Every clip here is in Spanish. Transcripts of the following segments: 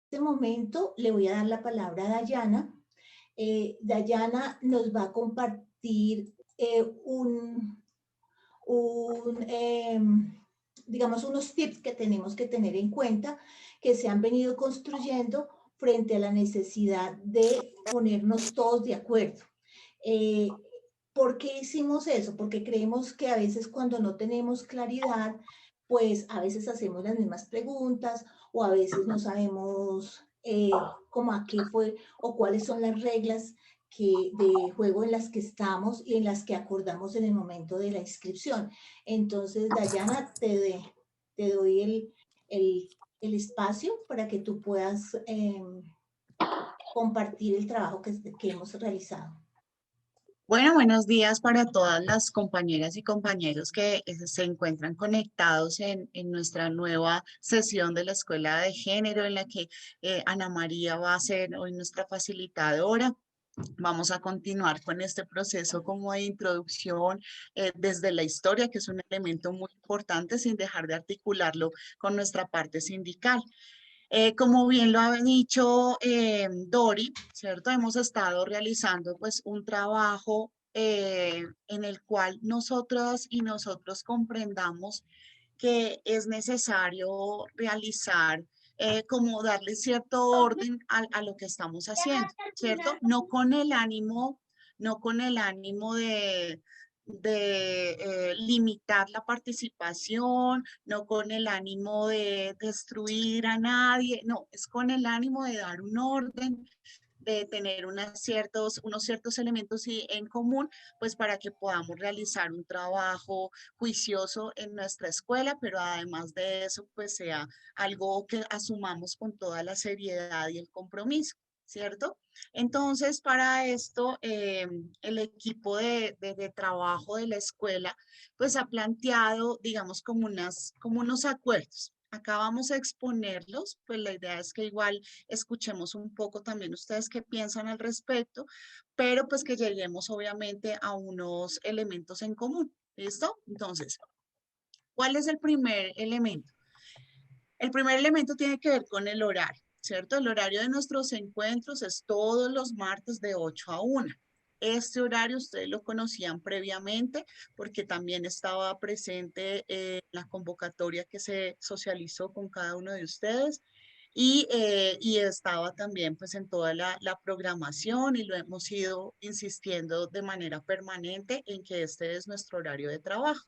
este momento le voy a dar la palabra a Dayana. Dayana nos va a compartir digamos, unos tips que tenemos que tener en cuenta que se han venido construyendo frente a la necesidad de ponernos todos de acuerdo. Eh, ¿Por qué hicimos eso? Porque creemos que a veces cuando no tenemos claridad, pues a veces hacemos las mismas preguntas o a veces no sabemos cómo a qué fue o cuáles son las reglas de juego en las que estamos y en las que acordamos en el momento de la inscripción. Entonces, Dayana, te doy el espacio para que tú puedas compartir el trabajo que hemos realizado. Bueno, buenos días para todas las compañeras y compañeros que se encuentran conectados en nuestra nueva sesión de la Escuela de Género en la que Ana María va a ser hoy nuestra facilitadora. Vamos a continuar con este proceso como de introducción desde la historia, que es un elemento muy importante, sin dejar de articularlo con nuestra parte sindical. Como bien lo ha dicho Dori, ¿cierto? Hemos estado realizando pues un trabajo en el cual nosotras y nosotros comprendamos que es necesario realizar, como darle cierto orden a lo que estamos haciendo, ¿cierto? No con el ánimo de limitar la participación, no con el ánimo de destruir a nadie, no, es con el ánimo de dar un orden, de tener unos ciertos elementos en común, pues para que podamos realizar un trabajo juicioso en nuestra escuela, pero además de eso, pues sea algo que asumamos con toda la seriedad y el compromiso, ¿cierto? Entonces, para esto, el equipo de trabajo de la escuela, pues ha planteado, digamos, como unos acuerdos. Acá vamos a exponerlos, pues la idea es que igual escuchemos un poco también ustedes qué piensan al respecto, pero pues que lleguemos obviamente a unos elementos en común. ¿Listo? Entonces, ¿cuál es el primer elemento? El primer elemento tiene que ver con el horario, ¿cierto? El horario de nuestros encuentros es todos los martes de 8 a 1. Este horario ustedes lo conocían previamente porque también estaba presente la convocatoria que se socializó con cada uno de ustedes y estaba también pues en toda la programación y lo hemos ido insistiendo de manera permanente en que este es nuestro horario de trabajo.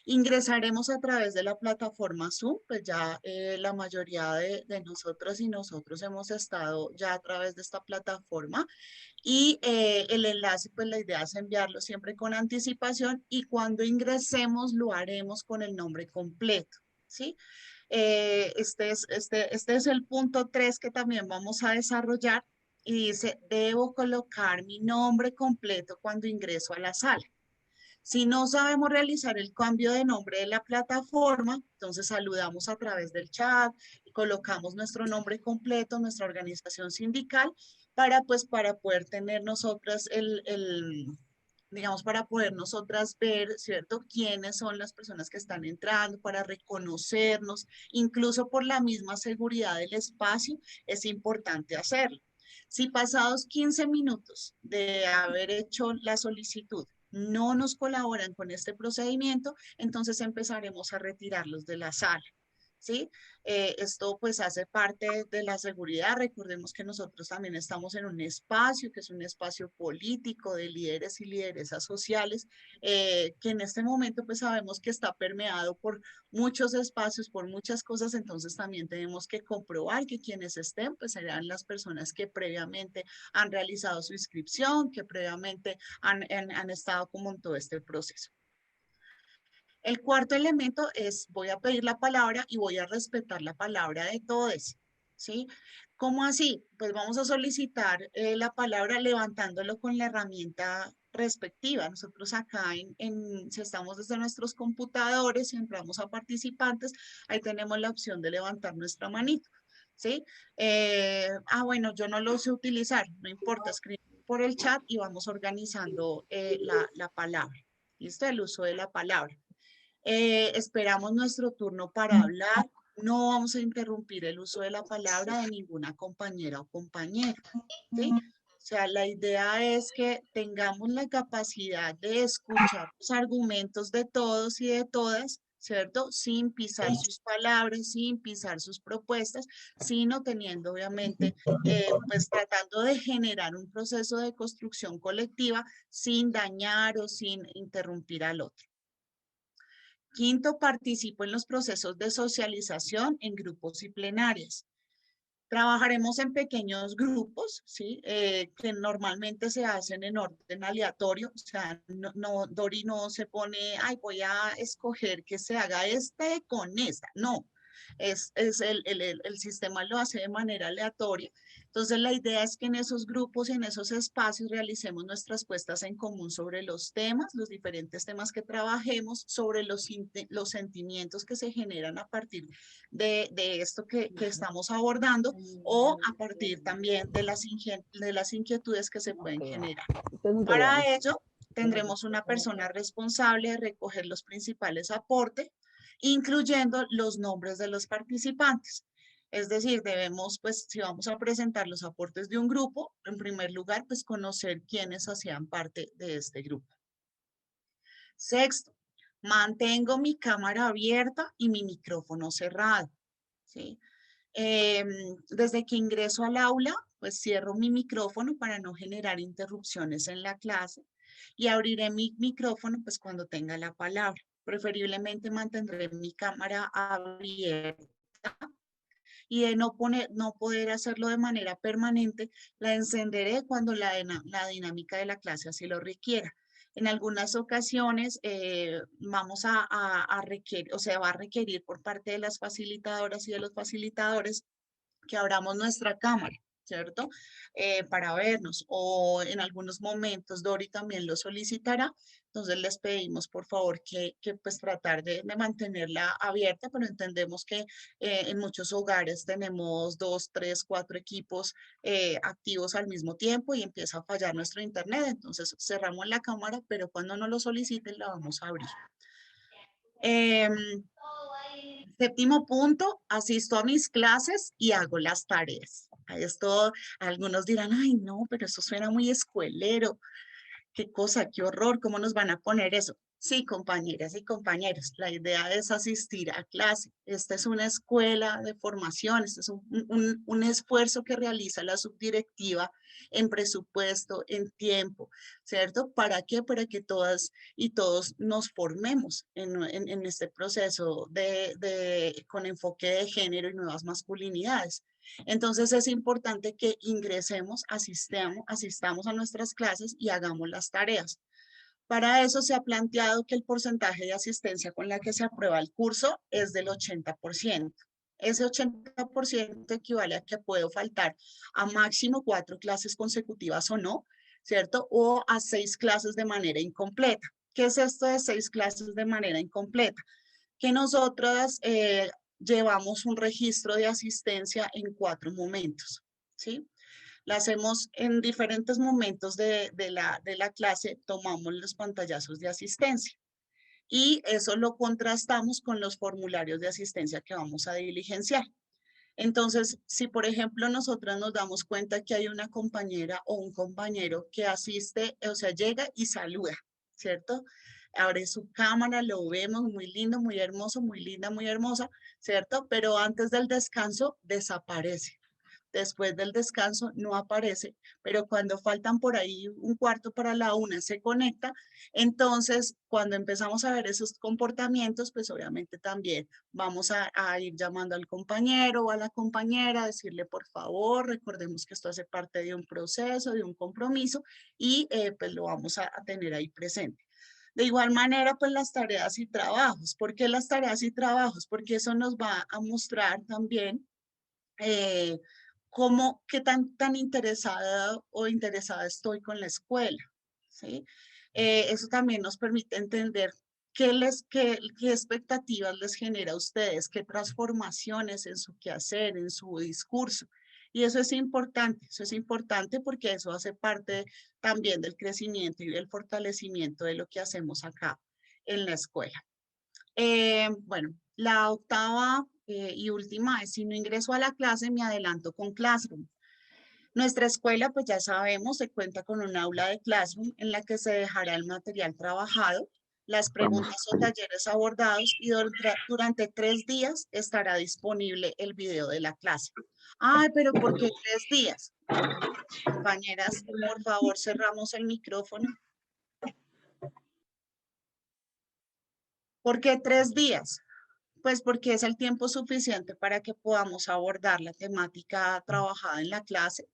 Ingresaremos a través de la plataforma Zoom, pues ya la mayoría de nosotros y nosotros hemos estado ya a través de esta plataforma y el enlace, pues la idea es enviarlo siempre con anticipación y cuando ingresemos lo haremos con el nombre completo, ¿sí? Este es el punto 3 que también vamos a desarrollar y dice, debo colocar mi nombre completo cuando ingreso a la sala. Si no sabemos realizar el cambio de nombre de la plataforma, entonces saludamos a través del chat y colocamos nuestro nombre completo, nuestra organización sindical, para poder tener nosotras digamos, para poder nosotras ver, ¿cierto?, quiénes son las personas que están entrando, para reconocernos, incluso por la misma seguridad del espacio, es importante hacerlo. Si pasados 15 minutos de haber hecho la solicitud, no nos colaboran con este procedimiento, entonces empezaremos a retirarlos de la sala. ¿Sí? Esto pues hace parte de la seguridad. Recordemos que nosotros también estamos en un espacio que es un espacio político de líderes y lideresas sociales, que en este momento pues sabemos que está permeado por muchos espacios, por muchas cosas, entonces también tenemos que comprobar que quienes estén pues serán las personas que previamente han realizado su inscripción, que previamente han estado como en todo este proceso. El cuarto elemento es, voy a pedir la palabra y voy a respetar la palabra de todos, ¿sí? ¿Cómo así? Pues vamos a solicitar la palabra levantándolo con la herramienta respectiva. Nosotros acá, si estamos desde nuestros computadores y entramos a participantes, ahí tenemos la opción de levantar nuestra manito, ¿sí? Bueno, yo no lo sé utilizar, no importa, escribir por el chat y vamos organizando la palabra. ¿Listo? El uso de la palabra. Esperamos nuestro turno para hablar. no vamos a interrumpir el uso de la palabra de ninguna compañera o compañero, ¿sí? O sea, la idea es que tengamos la capacidad de escuchar los argumentos de todos y de todas, ¿cierto? Sin pisar sus palabras, sin pisar sus propuestas, sino teniendo obviamente, pues tratando de generar un proceso de construcción colectiva sin dañar o sin interrumpir al otro. Quinto, participo en los procesos de socialización en grupos y plenarias. Trabajaremos en pequeños grupos, ¿sí? Que normalmente se hacen en orden aleatorio. O sea, Dori no se pone, ay, voy a escoger que se haga este con esta. No, el sistema lo hace de manera aleatoria. Entonces, la idea es que en esos grupos y en esos espacios realicemos nuestras puestas en común sobre los temas, los diferentes temas que trabajemos, sobre los sentimientos que se generan a partir de esto que estamos abordando o a partir también de las inquietudes que se pueden generar. Para ello, tendremos una persona responsable de recoger los principales aportes, incluyendo los nombres de los participantes. Es decir, debemos, pues, si vamos a presentar los aportes de un grupo, en primer lugar, pues, conocer quiénes hacían parte de este grupo. Sexto, mantengo mi cámara abierta y mi micrófono cerrado, ¿sí? Desde que ingreso al aula, pues cierro mi micrófono para no generar interrupciones en la clase y abriré mi micrófono pues cuando tenga la palabra. Preferiblemente mantendré mi cámara abierta y de no poder hacerlo de manera permanente, la encenderé cuando la dinámica de la clase así lo requiera. En algunas ocasiones vamos a requerir, o sea, va a requerir por parte de las facilitadoras y de los facilitadores que abramos nuestra cámara, ¿cierto? Para vernos. O en algunos momentos Dori también lo solicitará. Entonces les pedimos por favor que pues tratar de mantenerla abierta, pero entendemos que en muchos hogares tenemos 2, 3, 4 equipos activos al mismo tiempo y empieza a fallar nuestro internet. Entonces cerramos la cámara, pero cuando nos lo soliciten la vamos a abrir. Séptimo punto, asisto a mis clases y hago las tareas. Esto, algunos dirán, ay, no, pero eso suena muy escuelero. Qué cosa, qué horror, ¿cómo nos van a poner eso? Sí, compañeras y compañeros, la idea es asistir a clase. Esta es una escuela de formación, este es un esfuerzo que realiza la subdirectiva en presupuesto, en tiempo, ¿cierto? ¿Para qué? Para que todas y todos nos formemos en este proceso con enfoque de género y nuevas masculinidades. Entonces es importante que ingresemos, asistamos a nuestras clases y hagamos las tareas. Para eso se ha planteado que el porcentaje de asistencia con la que se aprueba el curso es del 80%. Ese 80% equivale a que puedo faltar a máximo 4 clases consecutivas o no, ¿cierto? O a 6 clases de manera incompleta. ¿Qué es esto de 6 clases de manera incompleta? Que nosotras llevamos un registro de asistencia en 4 momentos, ¿sí? La hacemos en diferentes momentos de la clase, tomamos los pantallazos de asistencia y eso lo contrastamos con los formularios de asistencia que vamos a diligenciar. Entonces, si por ejemplo nosotras nos damos cuenta que hay una compañera o un compañero que asiste, o sea, llega y saluda, ¿cierto? Abre su cámara, lo vemos muy lindo, muy hermoso, muy linda, muy hermosa, ¿cierto? Pero antes del descanso desaparece. Después del descanso no aparece, pero cuando faltan por ahí un cuarto para la una se conecta. Entonces, cuando empezamos a ver esos comportamientos, pues obviamente también vamos a ir llamando al compañero o a la compañera, a decirle, por favor, recordemos que esto hace parte de un proceso, de un compromiso y pues lo vamos a tener ahí presente. De igual manera, pues las tareas y trabajos. ¿Por qué las tareas y trabajos? Porque eso nos va a mostrar también eh, qué tan interesada o interesada estoy con la escuela, ¿sí? Eso también nos permite entender qué expectativas les genera a ustedes, qué transformaciones en su quehacer, en su discurso. Y eso es importante porque eso hace parte también del crecimiento y del fortalecimiento de lo que hacemos acá en la escuela. Bueno, la octava y última es, si no ingreso a la clase, me adelanto con Classroom. Nuestra escuela, pues ya sabemos, se cuenta con un aula de Classroom en la que se dejará el material trabajado, las preguntas o talleres abordados y durante 3 días estará disponible el video de la clase. Ay, pero ¿por qué 3 días? Compañeras, por favor, cerramos el micrófono. ¿Por qué 3 días? Pues porque es el tiempo suficiente para que podamos abordar la temática trabajada en la clase.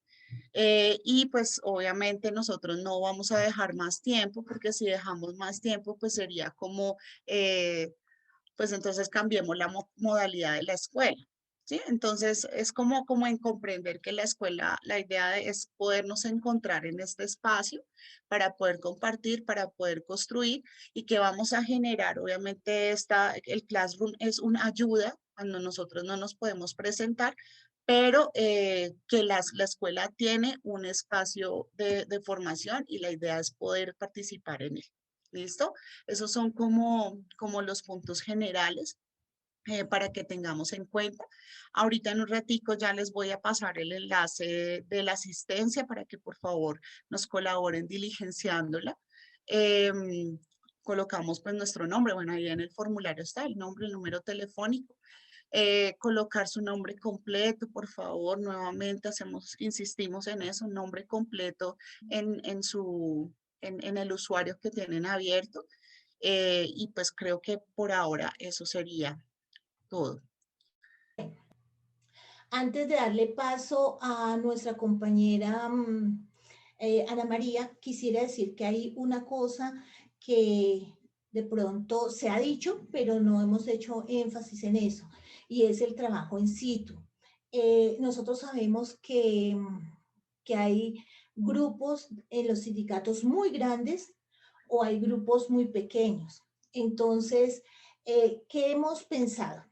Y pues obviamente nosotros no vamos a dejar más tiempo, porque si dejamos más tiempo, pues sería como, pues entonces cambiemos la modalidad de la escuela. ¿Sí? Entonces es como en comprender que la escuela, la idea es podernos encontrar en este espacio para poder compartir, para poder construir y que vamos a generar. Obviamente el Classroom es una ayuda cuando nosotros no nos podemos presentar, pero que la escuela tiene un espacio de formación y la idea es poder participar en él. ¿Listo? Esos son como los puntos generales para que tengamos en cuenta. Ahorita en un ratico ya les voy a pasar el enlace de la asistencia para que por favor nos colaboren diligenciándola. Colocamos pues nuestro nombre, bueno, ahí en el formulario está el nombre, el número telefónico. Colocar su nombre completo, por favor, nuevamente insistimos en eso, nombre completo en el usuario que tienen abierto. Y pues creo que por ahora eso sería todo. Antes de darle paso a nuestra compañera Ana María, quisiera decir que hay una cosa que de pronto se ha dicho, pero no hemos hecho énfasis en eso, y es el trabajo in situ. Nosotros sabemos que hay grupos en los sindicatos muy grandes o hay grupos muy pequeños. Entonces, ¿qué hemos pensado?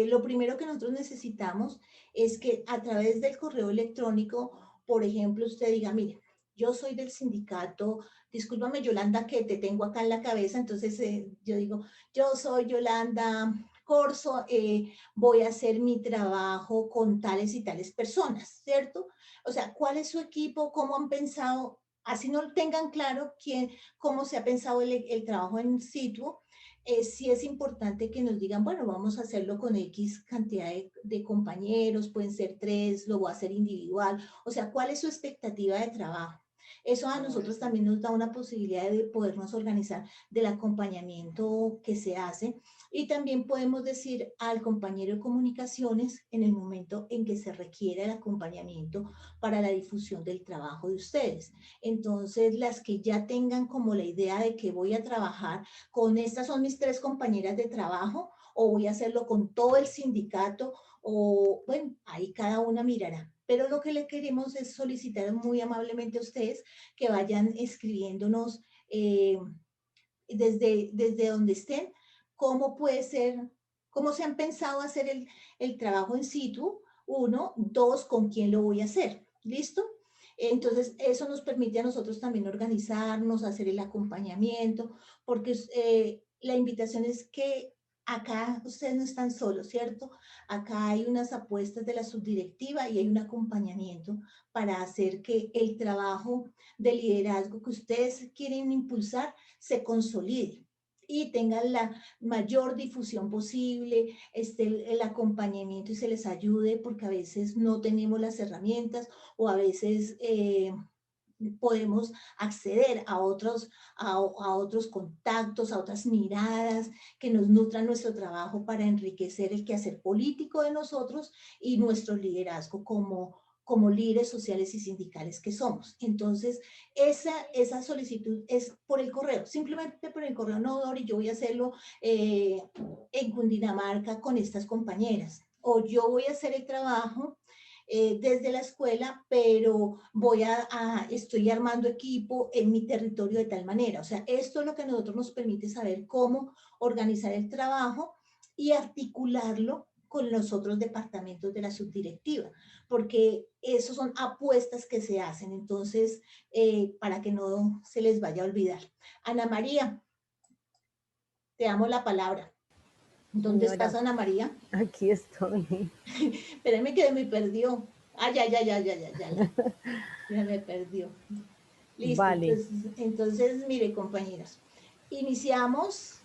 Lo primero que nosotros necesitamos es que a través del correo electrónico, por ejemplo, usted diga, mire, yo soy del sindicato, discúlpame Yolanda que te tengo acá en la cabeza, entonces yo digo, yo soy Yolanda Corso, voy a hacer mi trabajo con tales y tales personas, ¿cierto? O sea, ¿cuál es su equipo? ¿Cómo han pensado? Así no tengan claro cómo se ha pensado el trabajo en situ, sí es importante que nos digan, bueno, vamos a hacerlo con X cantidad de compañeros, pueden ser 3, lo voy a hacer individual, o sea, ¿cuál es su expectativa de trabajo? Eso a nosotros también nos da una posibilidad de podernos organizar del acompañamiento que se hace y también podemos decir al compañero de comunicaciones en el momento en que se requiera el acompañamiento para la difusión del trabajo de ustedes. Entonces, las que ya tengan como la idea de que voy a trabajar con estas son mis 3 compañeras de trabajo o voy a hacerlo con todo el sindicato o bueno, ahí cada una mirará. Pero lo que le queremos es solicitar muy amablemente a ustedes que vayan escribiéndonos desde donde estén, cómo puede ser, cómo se han pensado hacer el trabajo en situ, 1, 2, con quién lo voy a hacer. ¿Listo? Entonces, eso nos permite a nosotros también organizarnos, hacer el acompañamiento, porque la invitación es que acá ustedes no están solos, ¿cierto? Acá hay unas apuestas de la subdirectiva y hay un acompañamiento para hacer que el trabajo de liderazgo que ustedes quieren impulsar se consolide y tengan la mayor difusión posible, el acompañamiento y se les ayude porque a veces no tenemos las herramientas o a veces podemos acceder a otros contactos, a otras miradas que nos nutran nuestro trabajo para enriquecer el quehacer político de nosotros y nuestro liderazgo como líderes sociales y sindicales que somos. Entonces, esa solicitud es por el correo, simplemente por el correo, no, Dori, yo voy a hacerlo en Cundinamarca con estas compañeras, o yo voy a hacer el trabajo desde la escuela, pero estoy armando equipo en mi territorio de tal manera. O sea, esto es lo que a nosotros nos permite saber cómo organizar el trabajo y articularlo con los otros departamentos de la subdirectiva, porque esos son apuestas que se hacen, entonces, para que no se les vaya a olvidar. Ana María, te damos la palabra. ¿Dónde estás, Señora, Ana María? aquí estoy. Espérame que me perdió. Ah, ya me perdió. Listo, Vale, entonces, mire, compañeras, iniciamos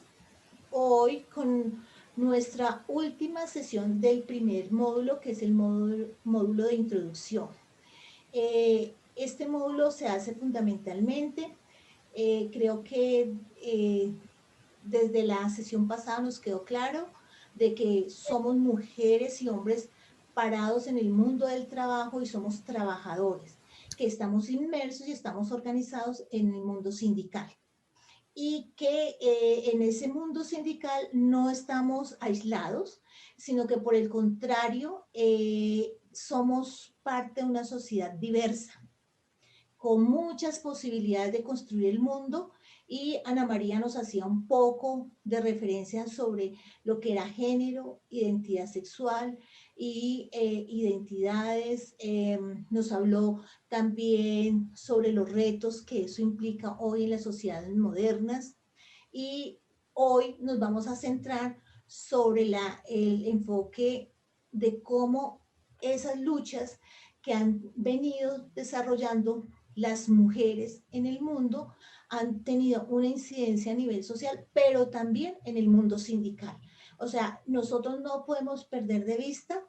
hoy con nuestra última sesión del primer módulo, que es el módulo de introducción. Este módulo se hace fundamentalmente, creo que desde la sesión pasada nos quedó claro de que somos mujeres y hombres parados en el mundo del trabajo y somos trabajadores, que estamos inmersos y estamos organizados en el mundo sindical y que en ese mundo sindical no estamos aislados, sino que por el contrario somos parte de una sociedad diversa, con muchas posibilidades de construir el mundo, y Ana María nos hacía un poco de referencia sobre lo que era género, identidad sexual y identidades. Nos habló también sobre los retos que eso implica hoy en las sociedades modernas, y hoy nos vamos a centrar sobre el enfoque de cómo esas luchas que han venido desarrollando las mujeres en el mundo han tenido una incidencia a nivel social, pero también en el mundo sindical. O sea, nosotros no podemos perder de vista,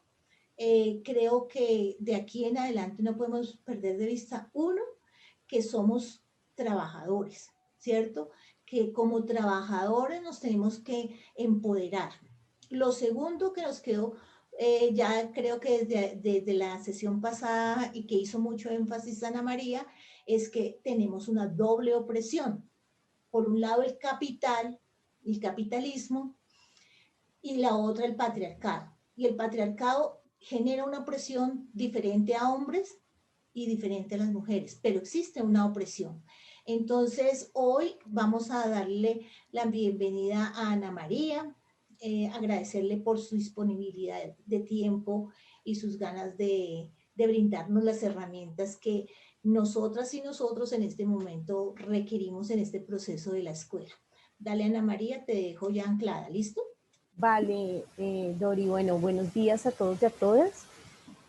creo que de aquí en adelante no podemos perder de vista, uno, que somos trabajadores, ¿cierto? Que como trabajadores nos tenemos que empoderar. Lo segundo que nos quedó, ya creo que desde la sesión pasada y que hizo mucho énfasis Ana María, es que tenemos una doble opresión. Por un lado el capital, el capitalismo, y la otra el patriarcado. Y el patriarcado genera una opresión diferente a hombres y diferente a las mujeres, pero existe una opresión. Entonces, hoy vamos a darle la bienvenida a Ana María, agradecerle por su disponibilidad de tiempo y sus ganas de brindarnos las herramientas que nosotras y nosotros en este momento requerimos en este proceso de la escuela. Dale, Ana María, te dejo ya anclada, ¿listo? vale, Dori, bueno, buenos días a todos y a todas.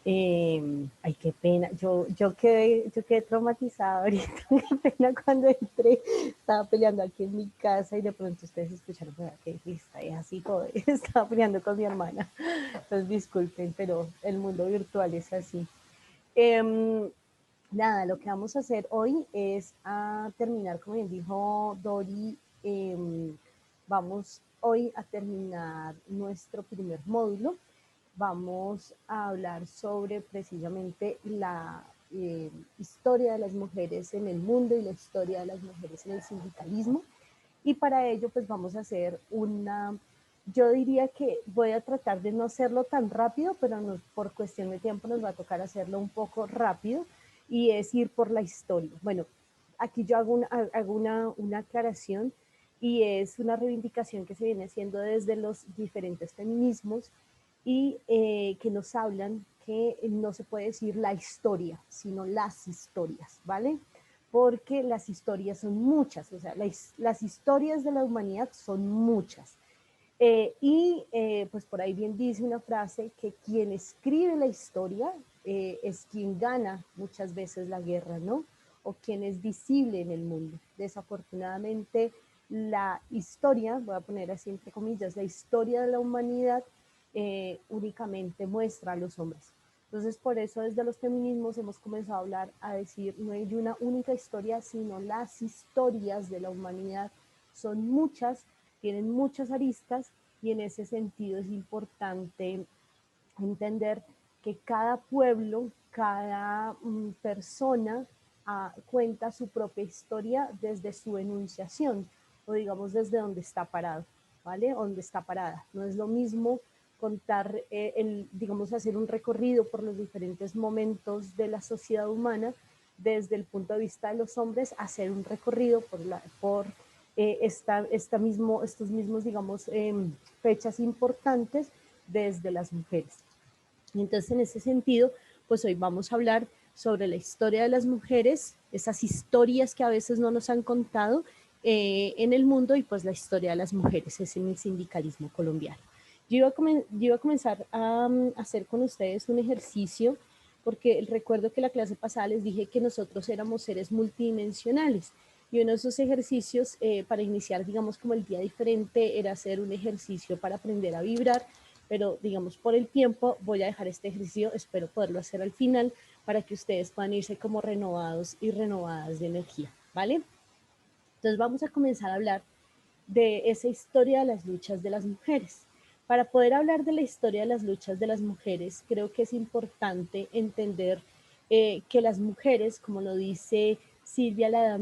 Ay, qué pena, yo quedé traumatizada ahorita, qué pena cuando entré, estaba peleando aquí en mi casa y de pronto ustedes escucharon que está así todo, estaba peleando con mi hermana, entonces disculpen, pero el mundo virtual es así. Nada, lo que vamos a hacer hoy es a terminar, como bien dijo Dori, vamos hoy a terminar nuestro primer módulo. Vamos a hablar sobre precisamente la historia de las mujeres en el mundo y la historia de las mujeres en el sindicalismo. Y para ello, pues vamos a hacer yo diría que voy a tratar de no hacerlo tan rápido, pero por cuestión de tiempo nos va a tocar hacerlo un poco rápido, y es ir por la historia. Bueno, aquí yo hago una aclaración, y es una reivindicación que se viene haciendo desde los diferentes feminismos, y que nos hablan que no se puede decir la historia, sino las historias, ¿vale? Porque las historias son muchas, o sea, las historias de la humanidad son muchas. Pues por ahí bien dice una frase que quien escribe la historia es quien gana muchas veces la guerra, ¿no? O quien es visible en el mundo. Desafortunadamente, la historia, voy a poner así entre comillas, la historia de la humanidad únicamente muestra a los hombres. Entonces, por eso desde los feminismos hemos comenzado a hablar, a decir, no hay una única historia, sino las historias de la humanidad son muchas, tienen muchas aristas, y en ese sentido es importante entender que cada pueblo, cada persona cuenta su propia historia desde su enunciación, o digamos desde donde está parado, ¿vale? Donde está parada. No es lo mismo contar, digamos, hacer un recorrido por los diferentes momentos de la sociedad humana desde el punto de vista de los hombres, hacer un recorrido por estos mismos, digamos, fechas importantes desde las mujeres. Entonces, en ese sentido, pues hoy vamos a hablar sobre la historia de las mujeres, esas historias que a veces no nos han contado en el mundo, y pues la historia de las mujeres es en el sindicalismo colombiano. Yo iba a comenzar a hacer con ustedes un ejercicio, porque recuerdo que la clase pasada les dije que nosotros éramos seres multidimensionales. Y uno de esos ejercicios para iniciar, digamos, como el día diferente, era hacer un ejercicio para aprender a vibrar, pero digamos, por el tiempo voy a dejar este ejercicio, espero poderlo hacer al final, para que ustedes puedan irse como renovados y renovadas de energía, ¿vale? Entonces vamos a comenzar a hablar de esa historia de las luchas de las mujeres. Para poder hablar de la historia de las luchas de las mujeres, creo que es importante entender que las mujeres, como lo dice Silvia la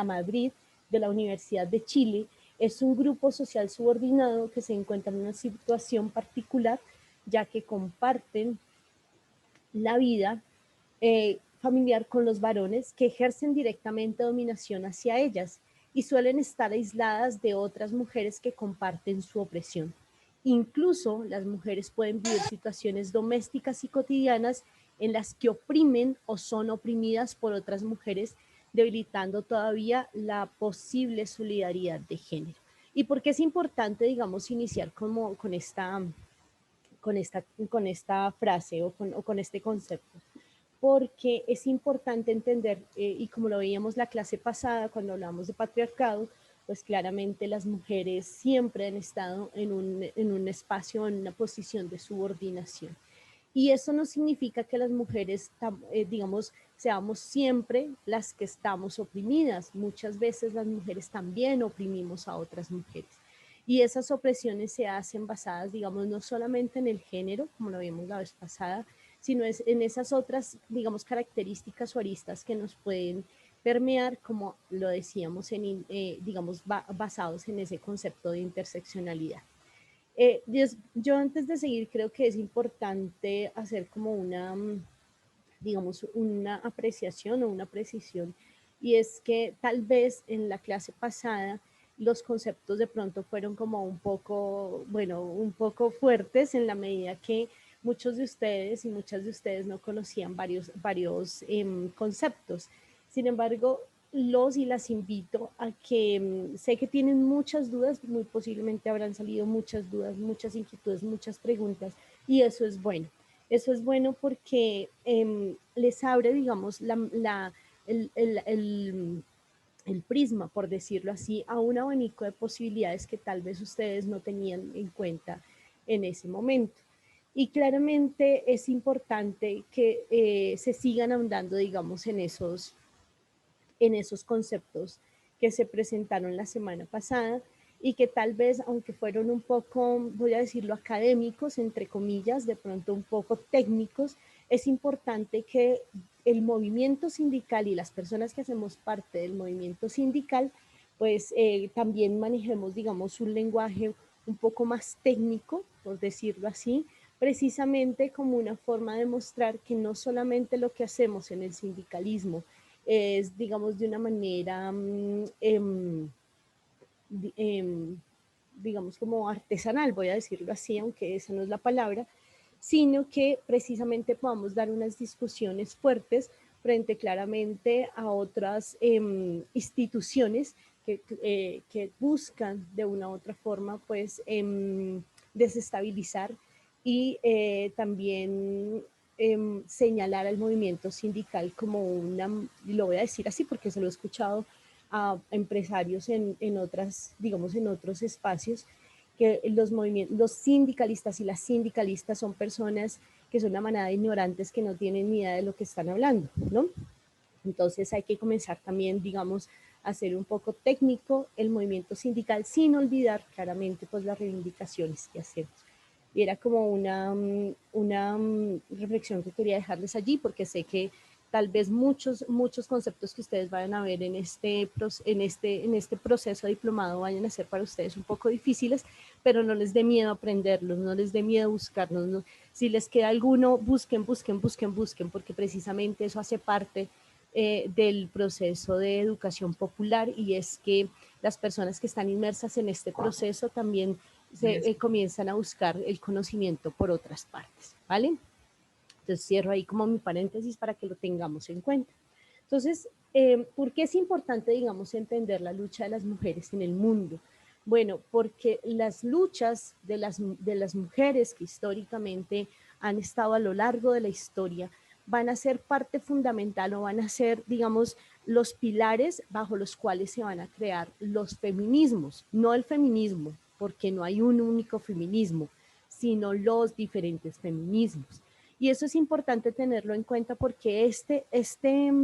Madrid de la Universidad de Chile, es un grupo social subordinado que se encuentra en una situación particular, ya que comparten la vida familiar con los varones que ejercen directamente dominación hacia ellas y suelen estar aisladas de otras mujeres que comparten su opresión. Incluso las mujeres pueden vivir situaciones domésticas y cotidianas en las que oprimen o son oprimidas por otras mujeres, debilitando todavía la posible solidaridad de género. ¿Y por qué es importante, digamos, iniciar como con esta frase o con este concepto? Porque es importante entender, y como lo veíamos la clase pasada cuando hablamos de patriarcado, pues claramente las mujeres siempre han estado en un espacio, en una posición de subordinación. Y eso no significa que las mujeres, digamos, seamos siempre las que estamos oprimidas. Muchas veces las mujeres también oprimimos a otras mujeres. Y esas opresiones se hacen basadas, digamos, no solamente en el género, como lo vimos la vez pasada, sino en esas otras, digamos, características o aristas que nos pueden permear, como lo decíamos, digamos, basados en ese concepto de interseccionalidad. Yo antes de seguir creo que es importante hacer como una, digamos, una apreciación o una precisión, y es que tal vez en la clase pasada los conceptos de pronto fueron como un poco, bueno, un poco fuertes en la medida que muchos de ustedes y muchas de ustedes no conocían varios conceptos. Sin embargo, los y las invito a que sé que tienen muchas dudas, muy posiblemente habrán salido muchas dudas, muchas inquietudes, muchas preguntas, y eso es bueno. Eso es bueno porque les abre, digamos, el, el, el, el prisma, por decirlo así, a un abanico de posibilidades que tal vez ustedes no tenían en cuenta en ese momento. Y claramente es importante que se sigan ahondando, digamos, en esos conceptos que se presentaron la semana pasada y que tal vez, aunque fueron un poco, voy a decirlo, académicos, entre comillas, de pronto un poco técnicos, es importante que el movimiento sindical y las personas que hacemos parte del movimiento sindical, pues también manejemos, digamos, un lenguaje un poco más técnico, por decirlo así, precisamente como una forma de mostrar que no solamente lo que hacemos en el sindicalismo es, digamos, de una manera, digamos, como artesanal, voy a decirlo así, aunque esa no es la palabra, sino que precisamente podamos dar unas discusiones fuertes frente claramente a otras instituciones que buscan de una u otra forma, pues, desestabilizar y también señalar al movimiento sindical como una, lo voy a decir así porque se lo he escuchado a empresarios en otras, digamos, en otros espacios, que los sindicalistas y las sindicalistas son personas que son una manada de ignorantes que no tienen ni idea de lo que están hablando, ¿no? Entonces hay que comenzar también, digamos, a hacer un poco técnico el movimiento sindical sin olvidar claramente pues las reivindicaciones que hacemos. Y era como una reflexión que quería dejarles allí porque sé que tal vez muchos conceptos que ustedes vayan a ver en este proceso de diplomado vayan a ser para ustedes un poco difíciles, pero no les dé miedo aprenderlos, no les dé miedo buscarlos. No. Si les queda alguno, busquen, porque precisamente eso hace parte del proceso de educación popular, y es que las personas que están inmersas en este proceso también comienzan a buscar el conocimiento por otras partes, ¿vale? Entonces cierro ahí como mi paréntesis para que lo tengamos en cuenta. Entonces, ¿por qué es importante, digamos, entender la lucha de las mujeres en el mundo? Bueno, porque las luchas de las mujeres que históricamente han estado a lo largo de la historia van a ser parte fundamental o van a ser, digamos, los pilares bajo los cuales se van a crear los feminismos, no el feminismo, porque no hay un único feminismo, sino los diferentes feminismos. Y eso es importante tenerlo en cuenta porque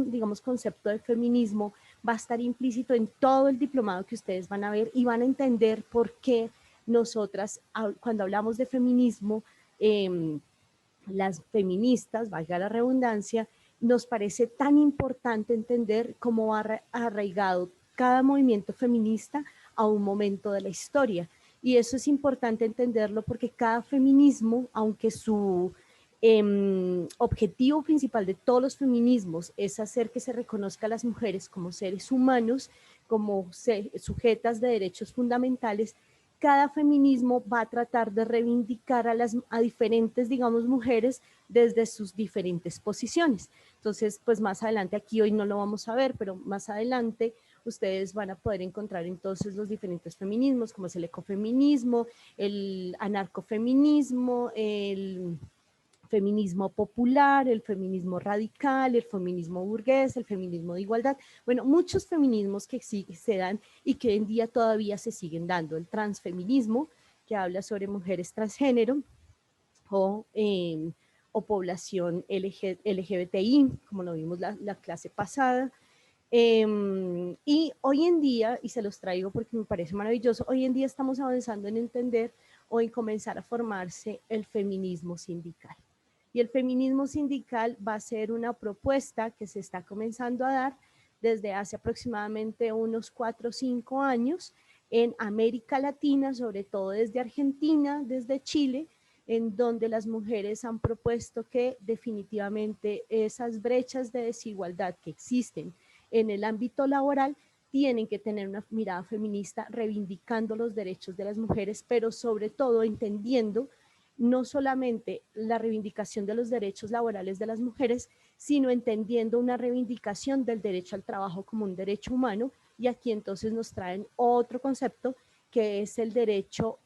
digamos, concepto de feminismo va a estar implícito en todo el diplomado que ustedes van a ver y van a entender por qué nosotras, cuando hablamos de feminismo, las feministas, valga la redundancia, nos parece tan importante entender cómo ha arraigado cada movimiento feminista a un momento de la historia. Y eso es importante entenderlo porque cada feminismo, aunque su objetivo principal de todos los feminismos es hacer que se reconozca a las mujeres como seres humanos, como sujetas de derechos fundamentales, cada feminismo va a tratar de reivindicar a diferentes, digamos, mujeres desde sus diferentes posiciones. Entonces, pues más adelante, aquí hoy no lo vamos a ver, pero más adelante ustedes van a poder encontrar entonces los diferentes feminismos, como es el ecofeminismo, el anarcofeminismo, el feminismo popular, el feminismo radical, el feminismo burgués, el feminismo de igualdad. Bueno, muchos feminismos que se dan y que hoy en día todavía se siguen dando. El transfeminismo, que habla sobre mujeres transgénero, o población LGBTI, como lo vimos la clase pasada. Y hoy en día, y se los traigo porque me parece maravilloso, hoy en día estamos avanzando en entender o en comenzar a formarse el feminismo sindical. Y el feminismo sindical va a ser una propuesta que se está comenzando a dar desde hace aproximadamente unos 4 o 5 años en América Latina, sobre todo desde Argentina, desde Chile, en donde las mujeres han propuesto que definitivamente esas brechas de desigualdad que existen en el ámbito laboral tienen que tener una mirada feminista reivindicando los derechos de las mujeres, pero sobre todo entendiendo no solamente la reivindicación de los derechos laborales de las mujeres, sino entendiendo una reivindicación del derecho al trabajo como un derecho humano. Y aquí entonces nos traen otro concepto que es el derecho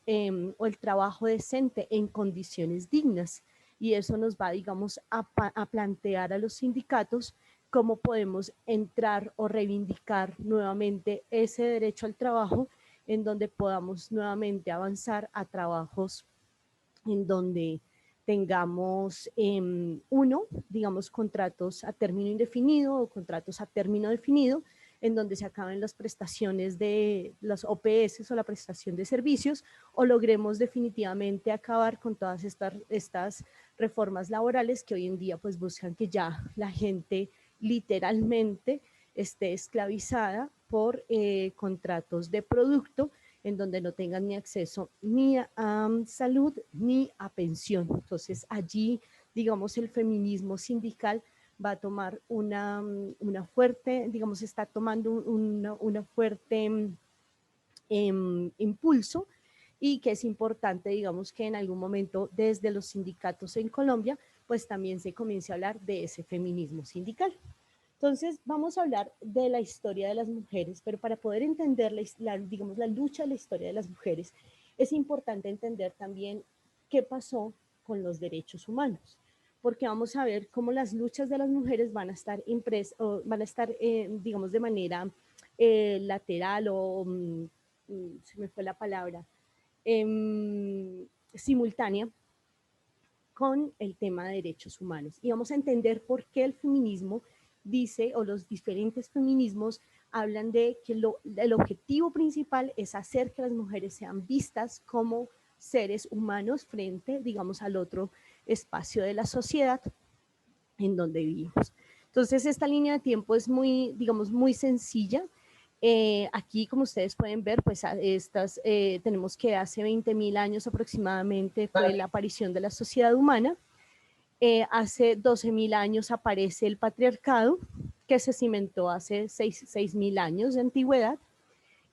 o el trabajo decente en condiciones dignas. Y eso nos va, digamos, a plantear a los sindicatos cómo podemos entrar o reivindicar nuevamente ese derecho al trabajo en donde podamos nuevamente avanzar a trabajos en donde tengamos digamos, contratos a término indefinido o contratos a término definido, en donde se acaben las prestaciones de las OPS o la prestación de servicios, o logremos definitivamente acabar con todas estas reformas laborales que hoy en día pues buscan que ya la gente literalmente esté esclavizada por contratos de producto en donde no tengan ni acceso ni a salud ni a pensión. Entonces allí, digamos, el feminismo sindical va a tomar una fuerte, digamos, está tomando una fuerte impulso, y que es importante, digamos, que en algún momento desde los sindicatos en Colombia, pues también se comience a hablar de ese feminismo sindical. Entonces, vamos a hablar de la historia de las mujeres, pero para poder entender digamos, la lucha de la historia de las mujeres, es importante entender también qué pasó con los derechos humanos, porque vamos a ver cómo las luchas de las mujeres van a estar digamos, de manera lateral o, se me fue la palabra, simultánea con el tema de derechos humanos. Y vamos a entender por qué el feminismo dice, o los diferentes feminismos hablan de que el objetivo principal es hacer que las mujeres sean vistas como seres humanos frente, digamos, al otro espacio de la sociedad en donde vivimos. Entonces, esta línea de tiempo es muy, digamos, muy sencilla. Aquí, como ustedes pueden ver, pues tenemos que hace 20.000 años aproximadamente fue la aparición de la sociedad humana. Hace 12.000 años aparece el patriarcado, que se cimentó hace 6.000 años de antigüedad.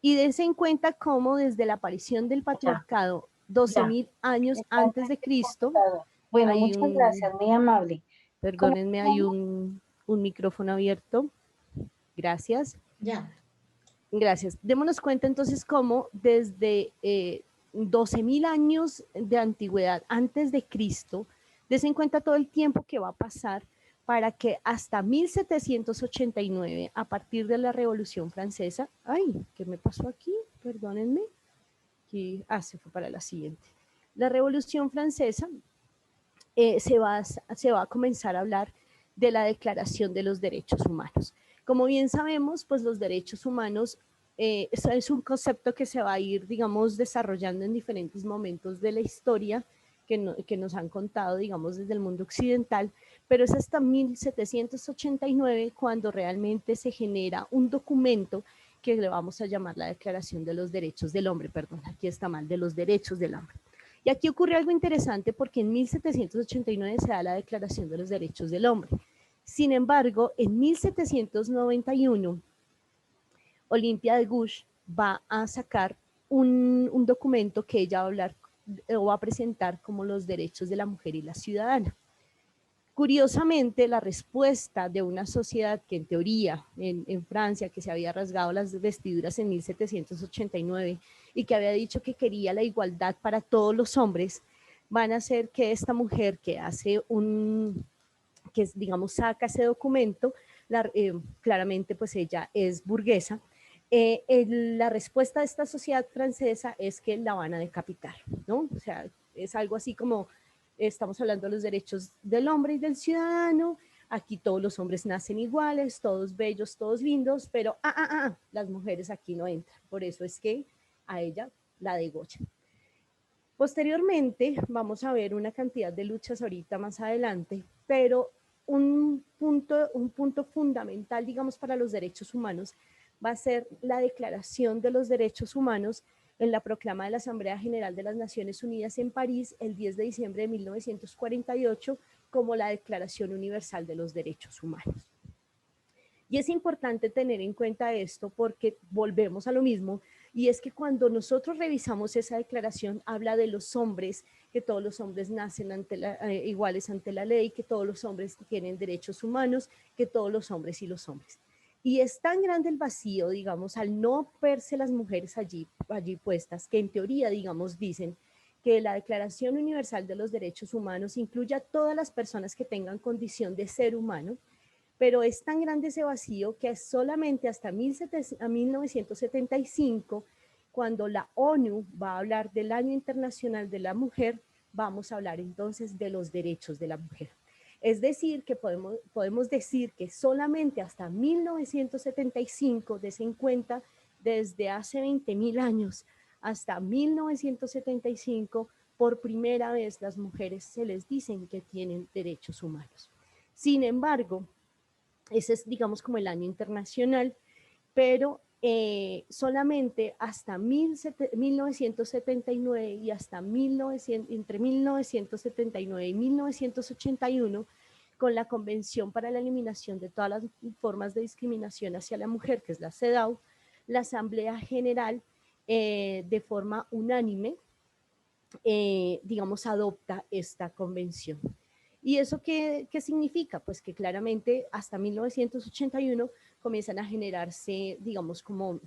Y dense en cuenta cómo desde la aparición del patriarcado, 12.000 años antes de Cristo, bueno, hay muchas gracias, muy amable. perdónenme, hay un micrófono abierto. Gracias. Ya. Gracias. Démonos cuenta entonces cómo desde 12.000 años de antigüedad antes de Cristo, des en cuenta todo el tiempo que va a pasar para que hasta 1789, a partir de la Revolución Francesa, ay, ¿qué me pasó aquí? Perdónenme. Aquí, se fue para la siguiente. La Revolución Francesa se va a comenzar a hablar de la Declaración de los Derechos Humanos. Como bien sabemos, pues los derechos humanos es un concepto que se va a ir, digamos, desarrollando en diferentes momentos de la historia que nos han contado, digamos, desde el mundo occidental, pero es hasta 1789 cuando realmente se genera un documento que le vamos a llamar la Declaración de los Derechos del Hombre, perdón, aquí está mal, de los Derechos del Hombre. Y aquí ocurre algo interesante porque en 1789 se da la Declaración de los Derechos del Hombre. Sin embargo, en 1791, Olympia de Gouges va a sacar un documento que ella va a hablar o va a presentar como los derechos de la mujer y la ciudadana. Curiosamente, la respuesta de una sociedad que en teoría en Francia, que se había rasgado las vestiduras en 1789 y que había dicho que quería la igualdad para todos los hombres, van a hacer que esta mujer que hace que digamos saca ese documento, claramente pues ella es burguesa, la respuesta de esta sociedad francesa es que la van a decapitar, ¿no? O sea, es algo así como, estamos hablando de los derechos del hombre y del ciudadano, aquí todos los hombres nacen iguales, todos bellos, todos lindos, pero las mujeres aquí no entran, por eso es que a ella la degollan. Posteriormente vamos a ver una cantidad de luchas ahorita más adelante, pero un punto fundamental, digamos, para los derechos humanos va a ser la Declaración de los Derechos Humanos en la proclama de la Asamblea General de las Naciones Unidas en París el 10 de diciembre de 1948 como la Declaración Universal de los Derechos Humanos. Y es importante tener en cuenta esto porque volvemos a lo mismo, y es que cuando nosotros revisamos esa declaración, habla de los hombres, que todos los hombres nacen iguales ante la ley, que todos los hombres tienen derechos humanos, que todos los hombres y los hombres. Y es tan grande el vacío, digamos, al no verse las mujeres allí puestas, que en teoría, digamos, dicen que la Declaración Universal de los Derechos Humanos incluye a todas las personas que tengan condición de ser humano, pero es tan grande ese vacío que es solamente hasta 1975, cuando la ONU va a hablar del Año Internacional de la Mujer, vamos a hablar entonces de los derechos de la mujer. Es decir, que podemos decir que solamente hasta 1975, des en cuenta, desde hace 20.000 años hasta 1975, por primera vez las mujeres se les dicen que tienen derechos humanos. Sin embargo, ese es, digamos, como el año internacional, pero solamente hasta 1979 y hasta entre 1979 y 1981, con la Convención para la Eliminación de todas las formas de discriminación hacia la mujer, que es la CEDAW, la Asamblea General, de forma unánime, digamos, adopta esta convención. ¿Y eso qué significa? Pues que claramente hasta 1981 comienzan a generarse, digamos, como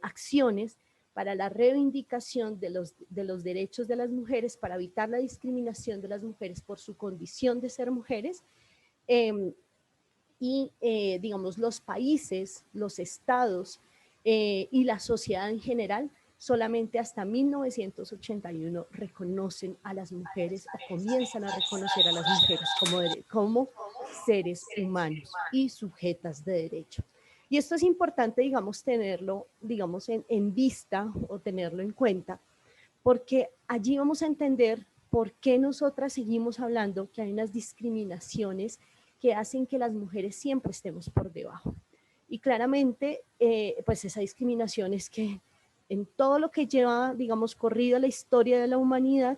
acciones para la reivindicación de los derechos de las mujeres, para evitar la discriminación de las mujeres por su condición de ser mujeres, digamos, los países, los estados y la sociedad en general solamente hasta 1981 reconocen a las mujeres o comienzan a reconocer a las mujeres como seres humanos y sujetas de derecho. Y esto es importante, digamos, tenerlo, digamos, en vista o tenerlo en cuenta, porque allí vamos a entender por qué nosotras seguimos hablando que hay unas discriminaciones que hacen que las mujeres siempre estemos por debajo. Y claramente, pues esa discriminación es que en todo lo que lleva, digamos, corrido la historia de la humanidad,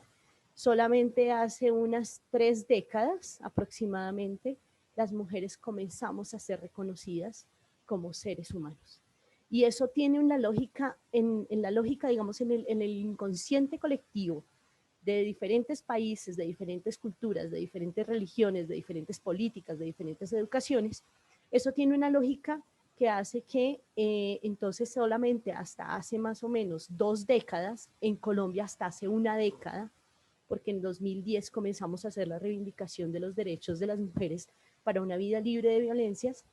solamente hace unas 3 décadas aproximadamente, las mujeres comenzamos a ser reconocidas como seres humanos. Y eso tiene una lógica, en la lógica, digamos, en el inconsciente colectivo de diferentes países, de diferentes culturas, de diferentes religiones, de diferentes políticas, de diferentes educaciones. Eso tiene una lógica que hace que entonces solamente hasta hace más o menos 2 décadas, en Colombia hasta hace 1 década, porque en 2010 comenzamos a hacer la reivindicación de los derechos de las mujeres para una vida libre de violencias,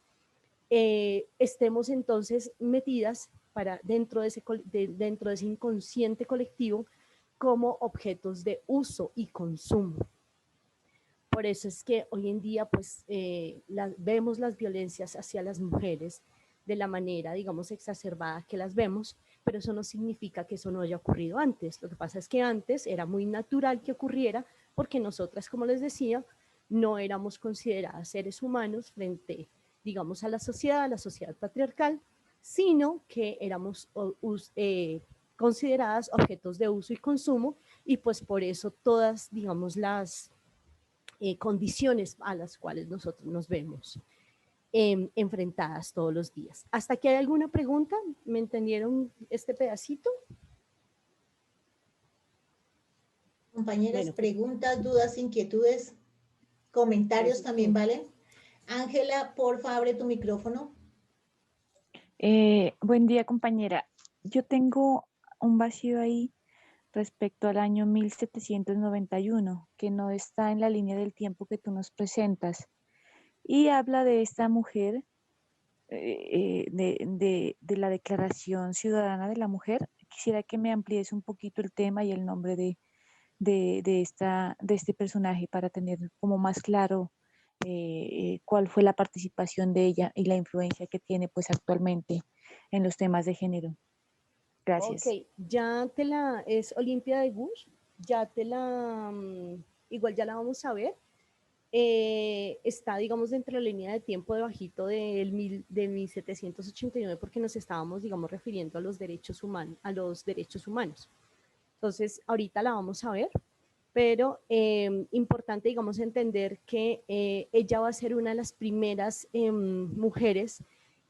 estemos entonces metidas dentro de ese inconsciente colectivo como objetos de uso y consumo. Por eso es que hoy en día pues vemos las violencias hacia las mujeres de la manera, digamos, exacerbada que las vemos, pero eso no significa que eso no haya ocurrido antes. Lo que pasa es que antes era muy natural que ocurriera porque nosotras, como les decía, no éramos consideradas seres humanos frente, digamos, a la sociedad patriarcal, sino que éramos consideradas objetos de uso y consumo, y pues por eso todas, digamos, las condiciones a las cuales nosotros nos vemos enfrentadas todos los días. ¿Hasta aquí hay alguna pregunta? ¿Me entendieron este pedacito? Compañeras, Bueno, preguntas, dudas, inquietudes, comentarios entonces, también valen. Ángela, porfa, abre tu micrófono. Buen día, compañera. Yo tengo un vacío ahí respecto al año 1791, que no está en la línea del tiempo que tú nos presentas. Y habla de esta mujer, de la Declaración Ciudadana de la Mujer. Quisiera que me amplíes un poquito el tema y el nombre de este personaje para tener como más claro cuál fue la participación de ella y la influencia que tiene pues actualmente en los temas de género. Gracias. ok, es Olimpia de Gouges, igual ya la vamos a ver. Está, digamos, dentro de la línea de tiempo de bajito de 1789, porque nos estábamos, digamos, refiriendo a los derechos humanos. Entonces, ahorita la vamos a ver, pero importante, digamos, entender que ella va a ser una de las primeras mujeres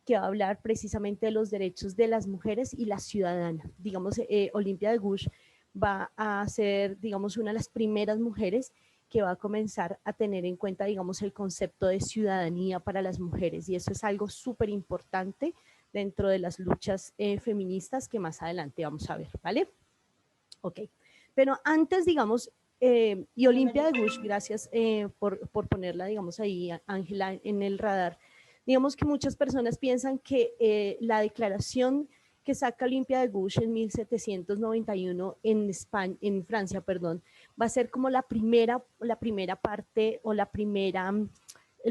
que va a hablar precisamente de los derechos de las mujeres y la ciudadana. Digamos, Olimpia de Gouges va a ser, digamos, una de las primeras mujeres que va a comenzar a tener en cuenta, digamos, el concepto de ciudadanía para las mujeres, y eso es algo súper importante dentro de las luchas feministas que más adelante vamos a ver, ¿vale? Ok, pero antes, digamos, y Olimpia de Gouges, gracias por ponerla, digamos, ahí, Ángela, en el radar. Digamos que muchas personas piensan que la declaración que saca Olimpia de Gouges en 1791 en Francia, perdón, va a ser como la primera parte o el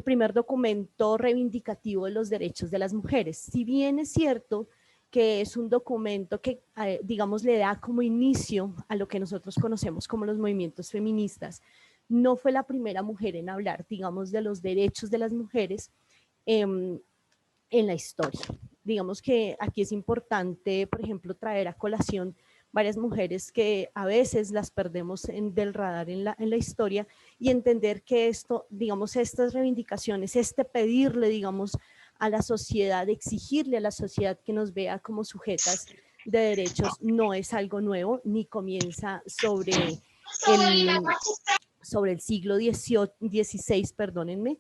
primer documento reivindicativo de los derechos de las mujeres. Si bien es cierto que es un documento que, digamos, le da como inicio a lo que nosotros conocemos como los movimientos feministas, no fue la primera mujer en hablar, digamos, de los derechos de las mujeres en la historia. Digamos que aquí es importante, por ejemplo, traer a colación varias mujeres que a veces las perdemos del radar en la historia, y entender que esto, digamos, estas reivindicaciones, pedirle, digamos, a la sociedad, exigirle a la sociedad que nos vea como sujetas de derechos, no es algo nuevo, ni comienza sobre el siglo XVI, perdónenme,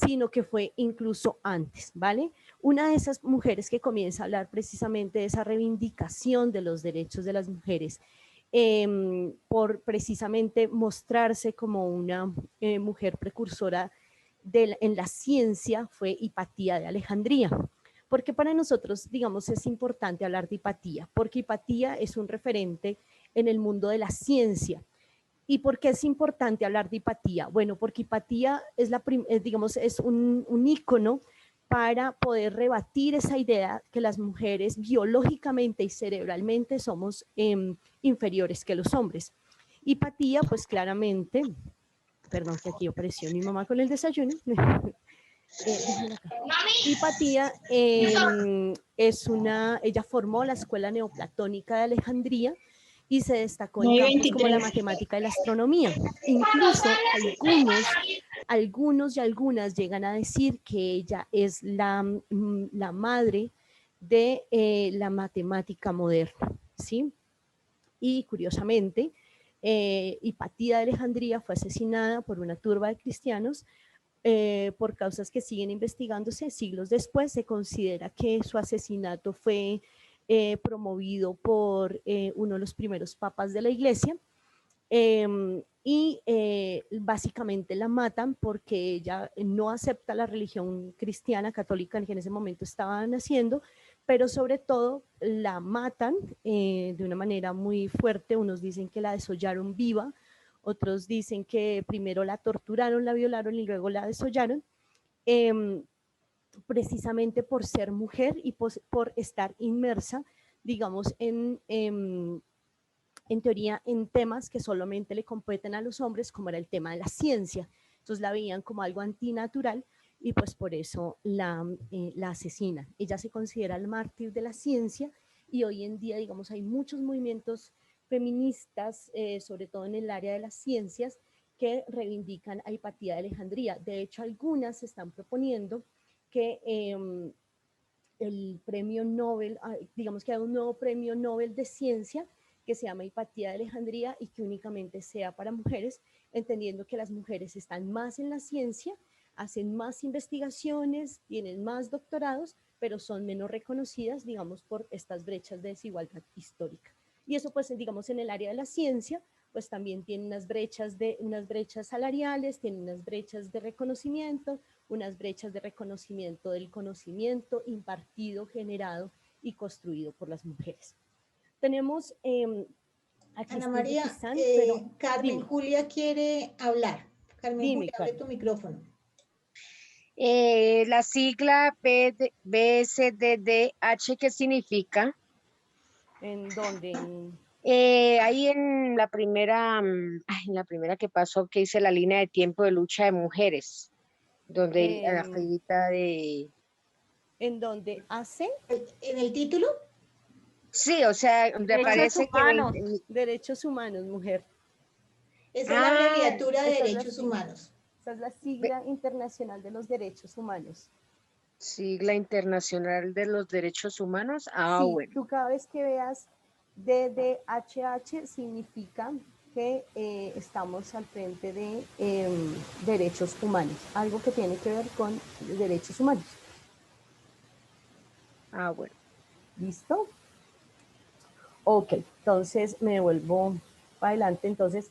sino que fue incluso antes, ¿vale? Una de esas mujeres que comienza a hablar precisamente de esa reivindicación de los derechos de las mujeres, por precisamente mostrarse como una mujer precursora en la ciencia, fue Hipatía de Alejandría. Porque para nosotros, digamos, es importante hablar de Hipatía, porque Hipatía es un referente en el mundo de la ciencia. ¿Y por qué es importante hablar de Hipatía? Bueno, porque Hipatía es, digamos, es un ícono para poder rebatir esa idea que las mujeres biológicamente y cerebralmente somos inferiores que los hombres. Hipatía, pues claramente, perdón que aquí apareció mi mamá con el desayuno. Hipatía ella formó la escuela neoplatónica de Alejandría y se destacó en campos como la matemática y la astronomía. Incluso algunos y algunas llegan a decir que ella es la madre de la matemática moderna, ¿sí? Y curiosamente, Hipatía de Alejandría fue asesinada por una turba de cristianos por causas que siguen investigándose siglos después. Se considera que su asesinato fue promovido por uno de los primeros papas de la iglesia, y básicamente la matan porque ella no acepta la religión cristiana católica que en ese momento estaba naciendo, pero sobre todo la matan de una manera muy fuerte. Unos dicen que la desollaron viva, otros dicen que primero la torturaron, la violaron y luego la desollaron, precisamente por ser mujer y por estar inmersa, digamos, en teoría en temas que solamente le competen a los hombres, como era el tema de la ciencia. Entonces la veían como algo antinatural y pues por eso la asesinan. Ella se considera el mártir de la ciencia y hoy en día, digamos, hay muchos movimientos feministas, sobre todo en el área de las ciencias, que reivindican a Hipatía de Alejandría. De hecho, algunas están proponiendo que el premio Nobel, digamos que hay un nuevo premio Nobel de ciencia que se llama Hipatía de Alejandría y que únicamente sea para mujeres, entendiendo que las mujeres están más en la ciencia, hacen más investigaciones, tienen más doctorados, pero son menos reconocidas, digamos, por estas brechas de desigualdad histórica. Y eso, pues, digamos, en el área de la ciencia, pues también tiene unas brechas salariales, tiene unas brechas de reconocimiento, unas brechas de reconocimiento del conocimiento impartido, generado y construido por las mujeres. Tenemos a Ana Cristina María, Pizán, pero Carmen dime, Julia quiere hablar. Carmen dime, Julia, abre Carmen. tu micrófono. La sigla BSDDH, ¿qué significa? ¿En dónde? Ahí en la primera, en la primera que pasó, que hice la línea de tiempo de lucha de mujeres, donde a la feita de... ¿En dónde hace? ¿En el título? Sí, o sea, donde Derechos aparece que humanos. Derechos humanos, mujer. Esa es la Ah, abreviatura de Esa es derechos humanos. esa es la ve- sigla internacional de los derechos humanos. sigla internacional de los derechos humanos. Ah, Sí, bueno. tú cada vez que veas DDHH significa que estamos al frente de derechos humanos, algo que tiene que ver con derechos humanos. Ah, bueno. ¿Listo? Ok, entonces me devuelvo para adelante. Entonces,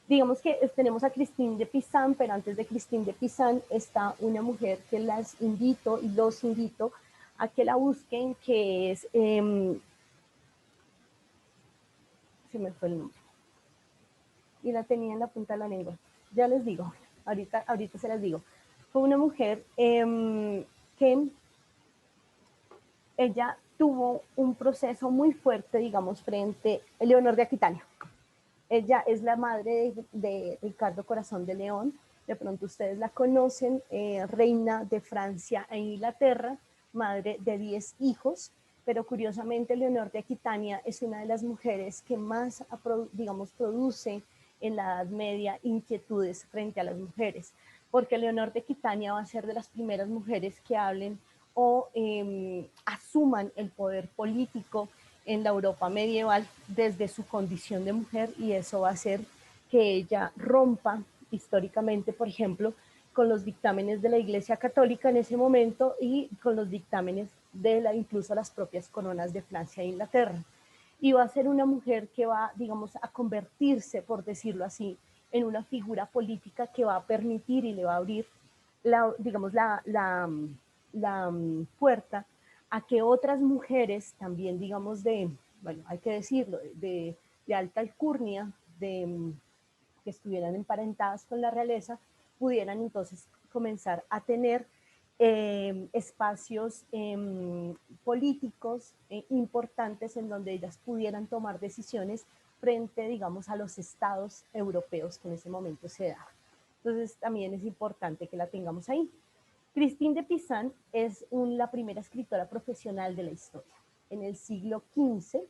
digamos que tenemos a Christine de Pizan, pero antes de Christine de Pizan está una mujer que las invito y los invito a que la busquen, que es, se me fue el nombre, y la tenía en la punta de la lengua. Ya les digo, ahorita se las digo. Fue una mujer que ella tuvo un proceso muy fuerte, digamos, frente a Leonor de Aquitania. Ella es la madre de Ricardo Corazón de León, de pronto ustedes la conocen, reina de Francia e Inglaterra, madre de 10 hijos, pero curiosamente Leonor de Aquitania es una de las mujeres que más, digamos, produce en la Edad Media inquietudes frente a las mujeres, porque Leonor de Aquitania va a ser de las primeras mujeres que hablen o asuman el poder político en la Europa medieval desde su condición de mujer, y eso va a hacer que ella rompa históricamente, por ejemplo, con los dictámenes de la Iglesia Católica en ese momento y con los dictámenes de incluso las propias coronas de Francia e Inglaterra. Y va a ser una mujer que va, digamos, a convertirse, por decirlo así, en una figura política que va a permitir y le va a abrir digamos, la puerta a que otras mujeres también, digamos, bueno, hay que decirlo, de alta alcurnia, que estuvieran emparentadas con la realeza, pudieran entonces comenzar a tener espacios políticos importantes en donde ellas pudieran tomar decisiones frente, digamos, a los estados europeos que en ese momento se daban. Entonces también es importante que la tengamos ahí. Christine de Pizan es la primera escritora profesional de la historia. En el siglo XV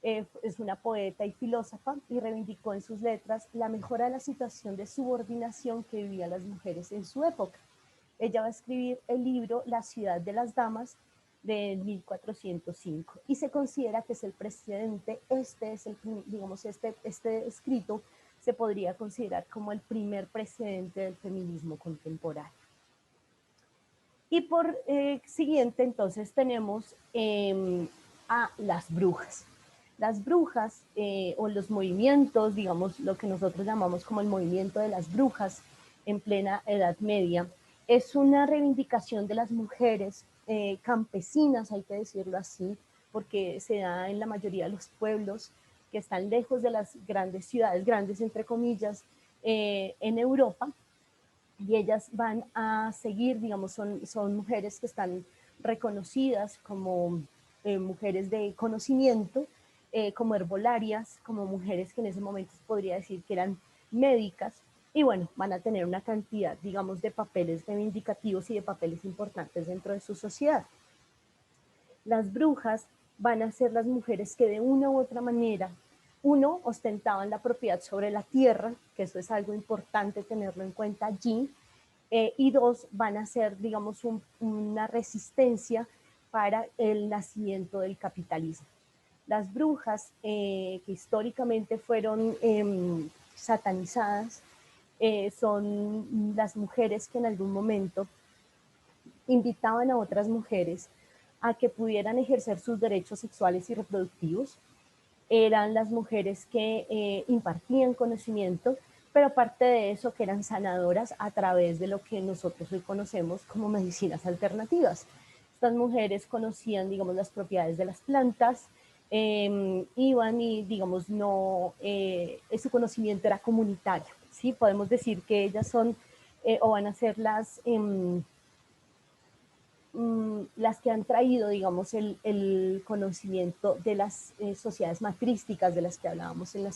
es una poeta y filósofa y reivindicó en sus letras la mejora de la situación de subordinación que vivían las mujeres en su época. Ella va a escribir el libro La ciudad de las damas de 1405 y se considera que es el precedente, digamos, este escrito se podría considerar como el primer precedente del feminismo contemporáneo. Y por siguiente, entonces, tenemos a las brujas. Las brujas o los movimientos, digamos, lo que nosotros llamamos como el movimiento de las brujas en plena Edad Media, es una reivindicación de las mujeres campesinas, hay que decirlo así, porque se da en la mayoría de los pueblos que están lejos de las grandes ciudades, grandes entre comillas, en Europa, y ellas van a seguir, digamos, son mujeres que están reconocidas como mujeres de conocimiento, como herbolarias, como mujeres que en ese momento se podría decir que eran médicas, y bueno, van a tener una cantidad, digamos, de papeles reivindicativos y de papeles importantes dentro de su sociedad. Las brujas van a ser las mujeres que de una u otra manera, uno, ostentaban la propiedad sobre la tierra, que eso es algo importante tenerlo en cuenta allí, y dos, van a ser, digamos, una resistencia para el nacimiento del capitalismo. Las brujas, que históricamente fueron satanizadas, son las mujeres que en algún momento invitaban a otras mujeres a que pudieran ejercer sus derechos sexuales y reproductivos. Eran las mujeres que impartían conocimiento, pero aparte de eso que eran sanadoras a través de lo que nosotros hoy conocemos como medicinas alternativas. Estas mujeres conocían, digamos, las propiedades de las plantas, iban y, digamos, no, su conocimiento era comunitario, ¿sí? Podemos decir que ellas son o van a ser las que han traído, digamos, el conocimiento de las sociedades matrísticas de las que hablábamos en la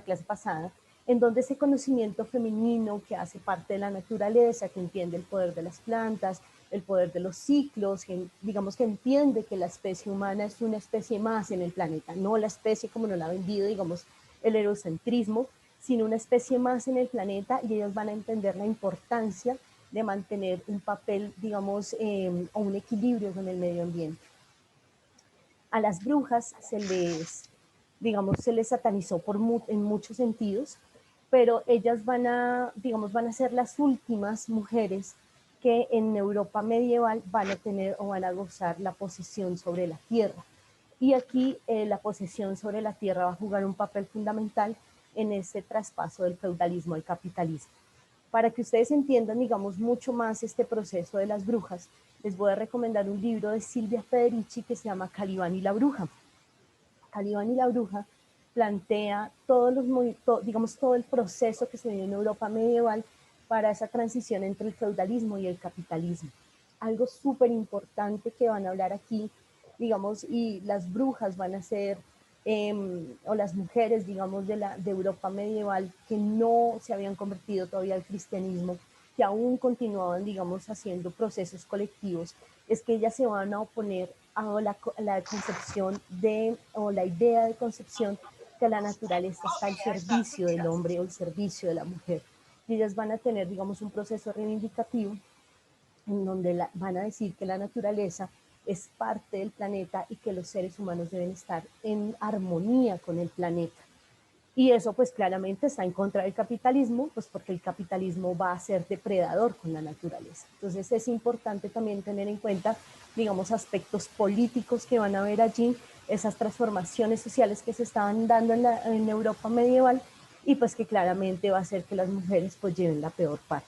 clase pasada, en donde ese conocimiento femenino que hace parte de la naturaleza, que entiende el poder de las plantas, el poder de los ciclos, que, digamos, que entiende que la especie humana es una especie más en el planeta, no la especie como nos la ha vendido, digamos, el eurocentrismo, sino una especie más en el planeta, y ellos van a entender la importancia de mantener un papel, digamos, o un equilibrio con el medio ambiente. A las brujas se les satanizó en muchos sentidos, pero ellas van a ser las últimas mujeres que en Europa medieval van a tener o van a gozar la posesión sobre la tierra. Y aquí la posesión sobre la tierra va a jugar un papel fundamental en ese traspaso del feudalismo al capitalismo. Para que ustedes entiendan, digamos, mucho más este proceso de las brujas, les voy a recomendar un libro de Silvia Federici que se llama Calibán y la bruja. Calibán y la bruja plantea todo el proceso que se dio en Europa medieval para esa transición entre el feudalismo y el capitalismo. Algo súper importante que van a hablar aquí, digamos, y las brujas van a ser o las mujeres, digamos, de Europa medieval que no se habían convertido todavía al cristianismo, que aún continuaban, digamos, haciendo procesos colectivos, es que ellas se van a oponer a la concepción o la idea de concepción que la naturaleza está al servicio del hombre o al servicio de la mujer. Y ellas van a tener, digamos, un proceso reivindicativo en donde van a decir que la naturaleza es parte del planeta y que los seres humanos deben estar en armonía con el planeta. Y eso pues claramente está en contra del capitalismo, pues porque el capitalismo va a ser depredador con la naturaleza. Entonces es importante también tener en cuenta, digamos, aspectos políticos que van a haber allí, esas transformaciones sociales que se estaban dando en Europa medieval, y pues que claramente va a hacer que las mujeres pues lleven la peor parte.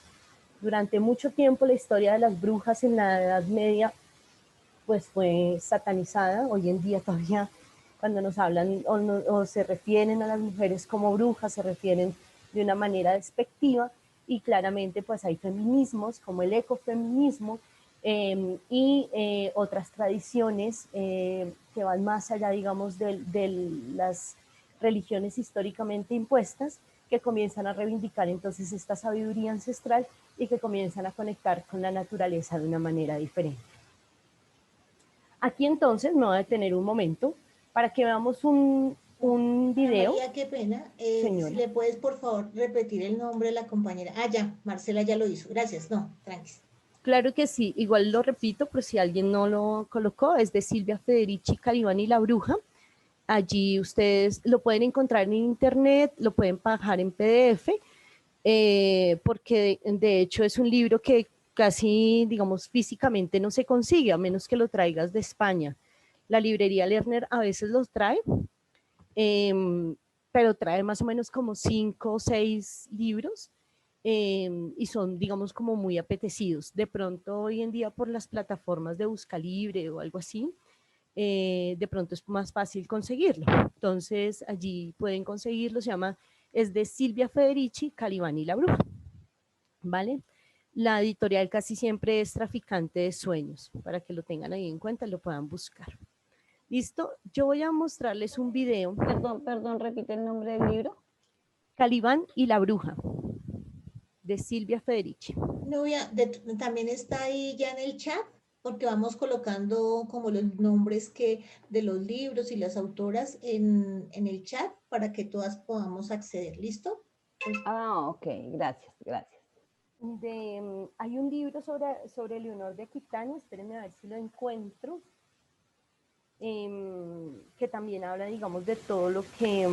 Durante mucho tiempo la historia de las brujas en la Edad Media pues fue satanizada. Hoy en día todavía cuando nos hablan o se refieren a las mujeres como brujas, se refieren de una manera despectiva, y claramente pues hay feminismos como el ecofeminismo y otras tradiciones que van más allá, digamos, de las religiones históricamente impuestas, que comienzan a reivindicar entonces esta sabiduría ancestral y que comienzan a conectar con la naturaleza de una manera diferente. Aquí entonces me voy a detener un momento para que veamos un video. María, qué pena. Señora. Si le puedes, por favor, repetir el nombre de la compañera. Ah, ya, Marcela ya lo hizo. Gracias. No, tranqui. Claro que sí. Igual lo repito por si alguien no lo colocó. Es de Silvia Federici, Calibán y la bruja. Allí ustedes lo pueden encontrar en internet, lo pueden bajar en PDF. porque de hecho es un libro que casi, digamos, físicamente no se consigue, a menos que lo traigas de España. La librería Lerner a veces los trae, pero trae más o menos como 5 o 6 libros, y son, digamos, como muy apetecidos. De pronto hoy en día por las plataformas de Buscalibre o algo así, de pronto es más fácil conseguirlo. Entonces allí pueden conseguirlo, es de Silvia Federici, Calibán y la Bruja, ¿vale? La editorial casi siempre es Traficante de Sueños, para que lo tengan ahí en cuenta y lo puedan buscar. ¿Listo? Yo voy a mostrarles un video. Perdón, repite el nombre del libro. Calibán y la Bruja, de Silvia Federici. Novia, también está ahí ya en el chat, porque vamos colocando como los nombres de los libros y las autoras en el chat para que todas podamos acceder. ¿Listo? Ok, gracias. Hay un libro sobre Leonor de Aquitania, espérenme a ver si lo encuentro, que también habla, digamos, de todo lo que,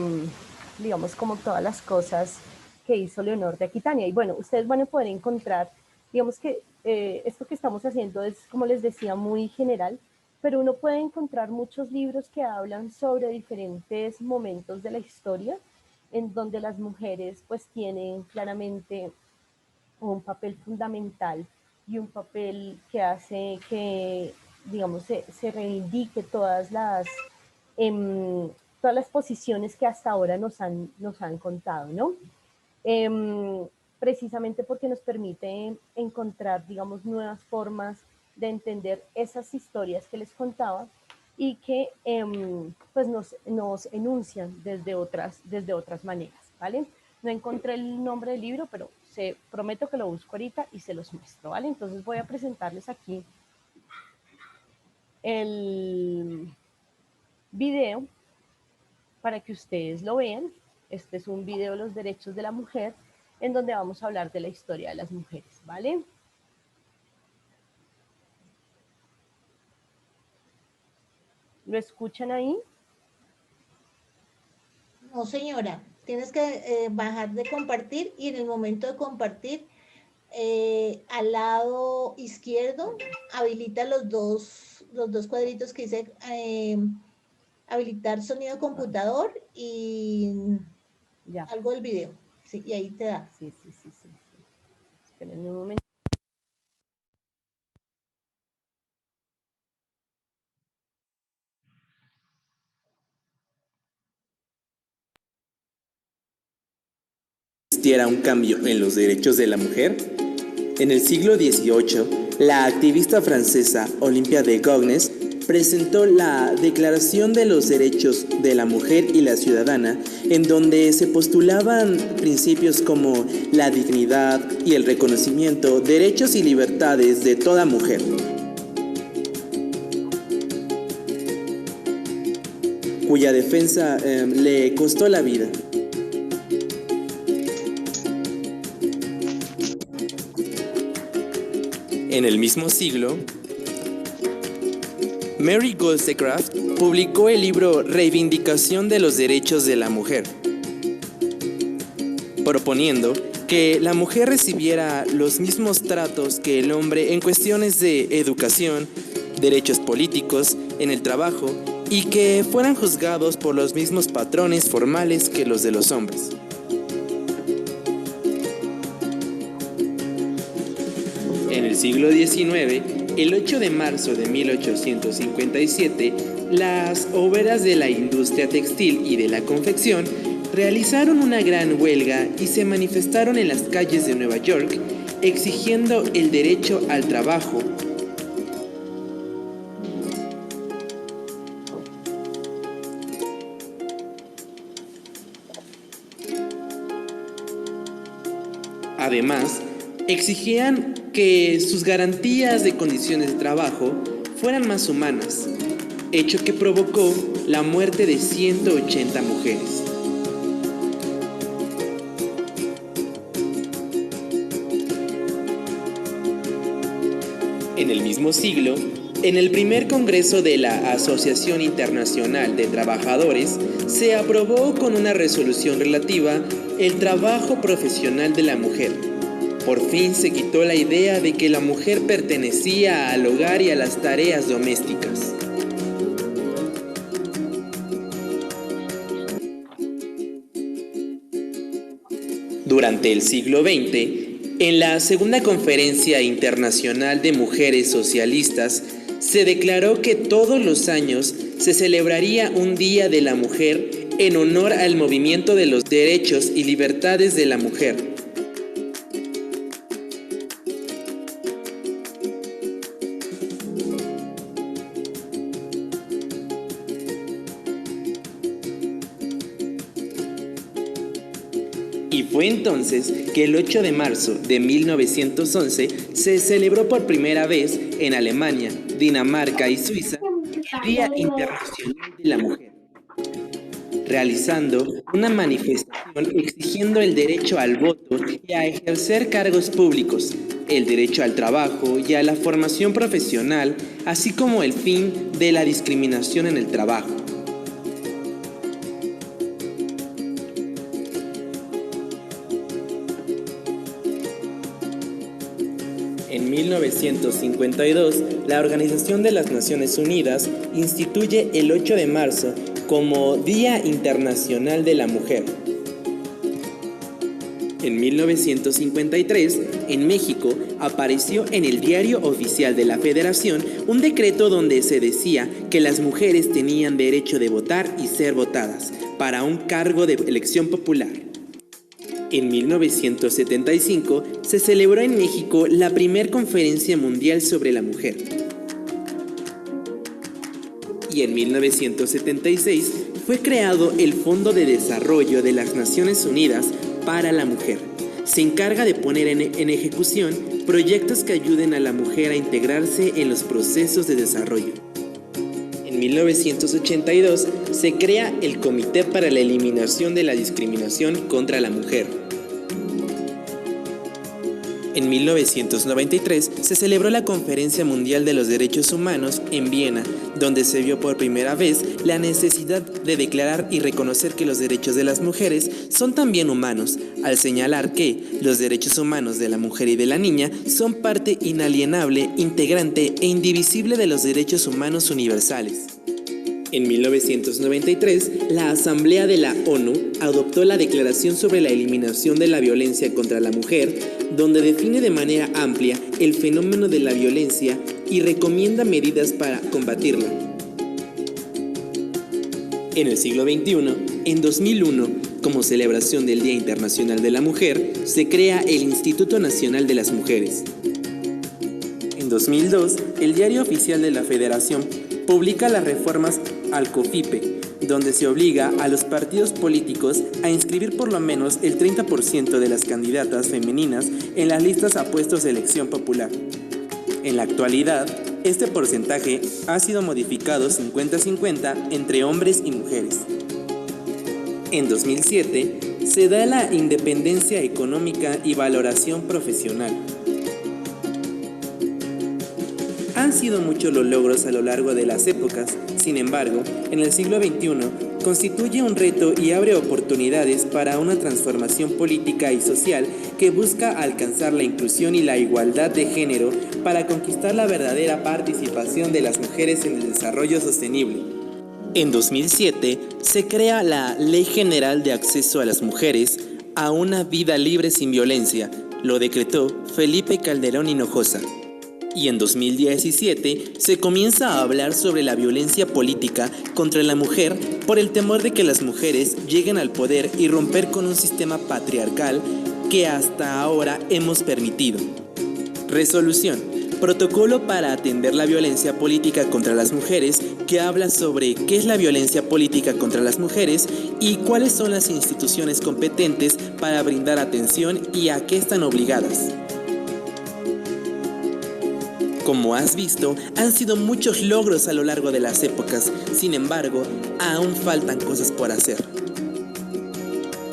digamos, como todas las cosas que hizo Leonor de Aquitania. Y bueno, ustedes van a poder encontrar, digamos que esto que estamos haciendo es, como les decía, muy general, pero uno puede encontrar muchos libros que hablan sobre diferentes momentos de la historia, en donde las mujeres pues tienen claramente un papel fundamental y un papel que hace que, digamos, se reivindique todas las posiciones que hasta ahora nos han contado, ¿no? Precisamente porque nos permite encontrar, digamos, nuevas formas de entender esas historias que les contaba y que pues nos enuncian desde otras maneras, ¿vale? No encontré el nombre del libro, pero prometo que lo busco ahorita y se los muestro, ¿vale? Entonces voy a presentarles aquí el video para que ustedes lo vean. Este es un video de los derechos de la mujer, en donde vamos a hablar de la historia de las mujeres, ¿vale? ¿Lo escuchan ahí? No, señora. Tienes que bajar de compartir y en el momento de compartir, al lado izquierdo, habilita los dos cuadritos que dice habilitar sonido computador y Ya. algo del video. Sí, y ahí te da. Sí. Esperen un momento. ¿Existiera un cambio en los derechos de la mujer? En el siglo XVIII, la activista francesa Olympia de Gouges presentó la Declaración de los Derechos de la Mujer y la Ciudadana, en donde se postulaban principios como la dignidad y el reconocimiento, derechos y libertades de toda mujer, cuya defensa le costó la vida. En el mismo siglo, Mary Wollstonecraft publicó el libro Reivindicación de los Derechos de la Mujer, proponiendo que la mujer recibiera los mismos tratos que el hombre en cuestiones de educación, derechos políticos, en el trabajo y que fueran juzgados por los mismos patrones formales que los de los hombres. En el siglo XIX, el 8 de marzo de 1857, las obreras de la industria textil y de la confección realizaron una gran huelga y se manifestaron en las calles de Nueva York exigiendo el derecho al trabajo. Además, exigían que sus garantías de condiciones de trabajo fueran más humanas, hecho que provocó la muerte de 180 mujeres. En el mismo siglo, en el primer congreso de la Asociación Internacional de Trabajadores, se aprobó con una resolución relativa el trabajo profesional de la mujer. Por fin se quitó la idea de que la mujer pertenecía al hogar y a las tareas domésticas. Durante el siglo XX, en la Segunda Conferencia Internacional de Mujeres Socialistas, se declaró que todos los años se celebraría un Día de la Mujer en honor al movimiento de los derechos y libertades de la mujer. Y fue entonces que el 8 de marzo de 1911 se celebró por primera vez en Alemania, Dinamarca y Suiza el Día Internacional de la Mujer, realizando una manifestación exigiendo el derecho al voto y a ejercer cargos públicos, el derecho al trabajo y a la formación profesional, así como el fin de la discriminación en el trabajo. En 1952, la Organización de las Naciones Unidas instituye el 8 de marzo como Día Internacional de la Mujer. En 1953, en México, apareció en el Diario Oficial de la Federación un decreto donde se decía que las mujeres tenían derecho de votar y ser votadas para un cargo de elección popular. En 1975 se celebró en México la primera conferencia mundial sobre la mujer. Y en 1976 fue creado el Fondo de Desarrollo de las Naciones Unidas para la Mujer. Se encarga de poner en ejecución proyectos que ayuden a la mujer a integrarse en los procesos de desarrollo. En 1982 se crea el Comité para la Eliminación de la Discriminación contra la Mujer. En 1993 se celebró la Conferencia Mundial de los Derechos Humanos en Viena, donde se vio por primera vez la necesidad de declarar y reconocer que los derechos de las mujeres son también humanos, al señalar que los derechos humanos de la mujer y de la niña son parte inalienable, integrante e indivisible de los derechos humanos universales. En 1993, la Asamblea de la ONU adoptó la Declaración sobre la Eliminación de la Violencia contra la Mujer, donde define de manera amplia el fenómeno de la violencia y recomienda medidas para combatirla. En el siglo XXI, en 2001, como celebración del Día Internacional de la Mujer, se crea el Instituto Nacional de las Mujeres. En 2002, el Diario Oficial de la Federación publica las reformas al COFIPE, donde se obliga a los partidos políticos a inscribir por lo menos el 30% de las candidatas femeninas en las listas a puestos de elección popular. En la actualidad, este porcentaje ha sido modificado 50-50 entre hombres y mujeres. En 2007, se da la independencia económica y valoración profesional. Han sido muchos los logros a lo largo de las épocas, sin embargo, en el siglo XXI constituye un reto y abre oportunidades para una transformación política y social que busca alcanzar la inclusión y la igualdad de género para conquistar la verdadera participación de las mujeres en el desarrollo sostenible. En 2007 se crea la Ley General de Acceso a las Mujeres a una Vida Libre sin Violencia, lo decretó Felipe Calderón Hinojosa. Y en 2017 se comienza a hablar sobre la violencia política contra la mujer por el temor de que las mujeres lleguen al poder y romper con un sistema patriarcal que hasta ahora hemos permitido. Resolución: Protocolo para atender la violencia política contra las mujeres, que habla sobre qué es la violencia política contra las mujeres y cuáles son las instituciones competentes para brindar atención y a qué están obligadas. Como has visto, han sido muchos logros a lo largo de las épocas, sin embargo, aún faltan cosas por hacer.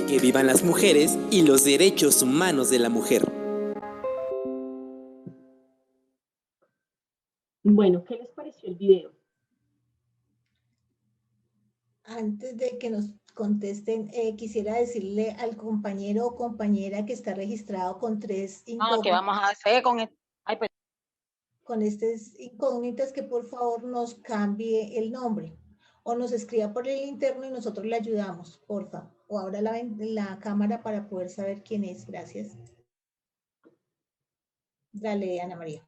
Que vivan las mujeres y los derechos humanos de la mujer. Bueno, ¿qué les pareció el video? Antes de que nos contesten. Quisiera decirle al compañero o compañera que está registrado con 3 ¿Qué incógnitas, vamos a hacer con esto? Ay, pues, con estas incógnitas, que por favor nos cambie el nombre o nos escriba por el interno y nosotros le ayudamos, porfa. O abra la cámara para poder saber quién es. Gracias. Dale, Ana María.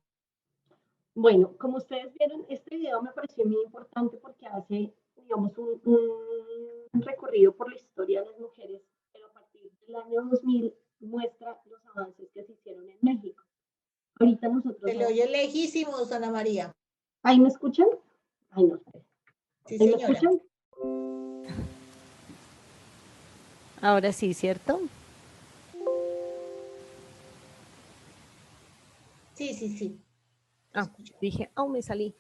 Bueno, como ustedes vieron, este video me pareció muy importante porque hace, digamos, un recorrido por la historia de las mujeres, pero a partir del año 2000 muestra los avances que se hicieron en México. Ahorita nosotros... Se le oye lejísimos, Ana María. ¿Ahí me escuchan? Ay, no sé. Sí, ¿Ahí me señora. escuchan? Ahora sí, ¿cierto? Sí, sí, sí. Dije, me salí.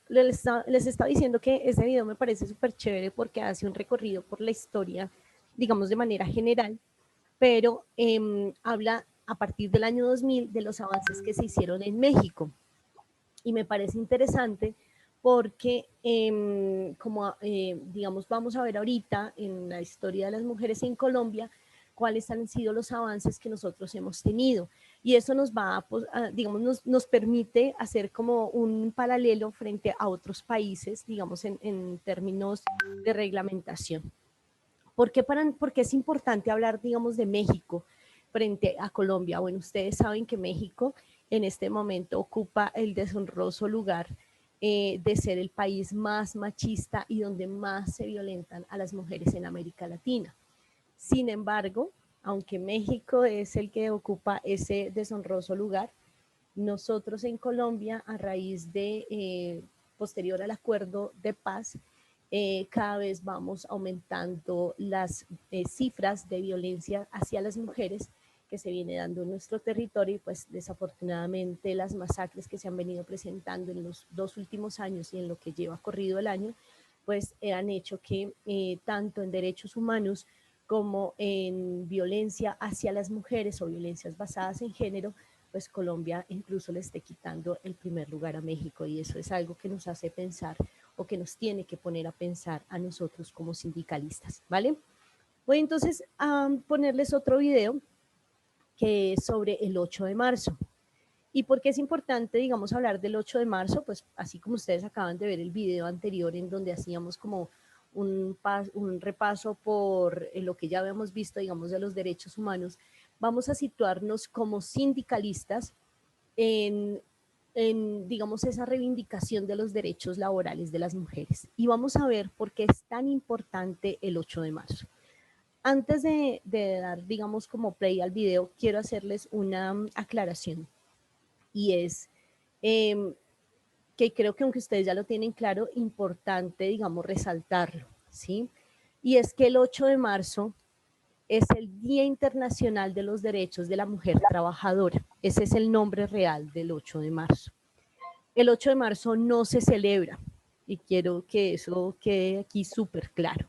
Les estaba diciendo que ese video me parece súper chévere porque hace un recorrido por la historia, digamos de manera general, pero habla a partir del año 2000 de los avances que se hicieron en México. Y me parece interesante porque, digamos, vamos a ver ahorita en la historia de las mujeres en Colombia, cuáles han sido los avances que nosotros hemos tenido. Y eso nos va digamos, nos permite hacer como un paralelo frente a otros países, digamos, en términos de reglamentación. ¿Por qué es importante hablar, digamos, de México frente a Colombia? Bueno, ustedes saben que México en este momento ocupa el deshonroso lugar de ser el país más machista y donde más se violentan a las mujeres en América Latina. Sin embargo, aunque México es el que ocupa ese deshonroso lugar, nosotros en Colombia, a raíz de, posterior al acuerdo de paz, cada vez vamos aumentando las cifras de violencia hacia las mujeres que se viene dando en nuestro territorio y pues desafortunadamente las masacres que se han venido presentando en los 2 últimos años y en lo que lleva corrido el año, pues han hecho que tanto en derechos humanos como en violencia hacia las mujeres o violencias basadas en género, pues Colombia incluso le esté quitando el primer lugar a México y eso es algo que nos hace pensar o que nos tiene que poner a pensar a nosotros como sindicalistas, ¿vale? Voy entonces a ponerles otro video que es sobre el 8 de marzo. ¿Y por qué es importante, digamos, hablar del 8 de marzo? Pues así como ustedes acaban de ver el video anterior en donde hacíamos como un repaso por lo que ya habíamos visto, digamos, de los derechos humanos, vamos a situarnos como sindicalistas en, digamos, esa reivindicación de los derechos laborales de las mujeres. Y vamos a ver por qué es tan importante el 8 de marzo. Antes de dar, digamos, como play al video, quiero hacerles una aclaración. Y es que creo que aunque ustedes ya lo tienen claro, importante, digamos, resaltarlo, ¿sí? Y es que el 8 de marzo es el Día Internacional de los Derechos de la Mujer Trabajadora. Ese es el nombre real del 8 de marzo. El 8 de marzo no se celebra, y quiero que eso quede aquí súper claro.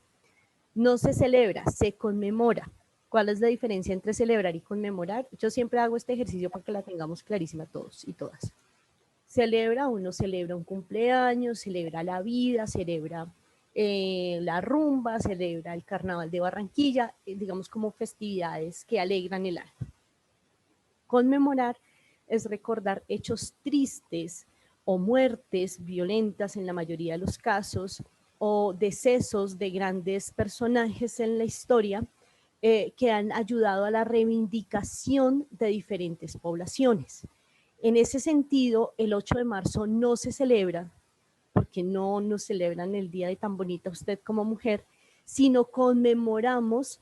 No se celebra, se conmemora. ¿Cuál es la diferencia entre celebrar y conmemorar? Yo siempre hago este ejercicio para que la tengamos clarísima todos y todas. Uno celebra un cumpleaños, celebra la vida, celebra la rumba, celebra el carnaval de Barranquilla, digamos como festividades que alegran el alma. Conmemorar es recordar hechos tristes o muertes violentas en la mayoría de los casos o decesos de grandes personajes en la historia que han ayudado a la reivindicación de diferentes poblaciones. En ese sentido, el 8 de marzo no se celebra, porque no nos celebran el día de tan bonita usted como mujer, sino conmemoramos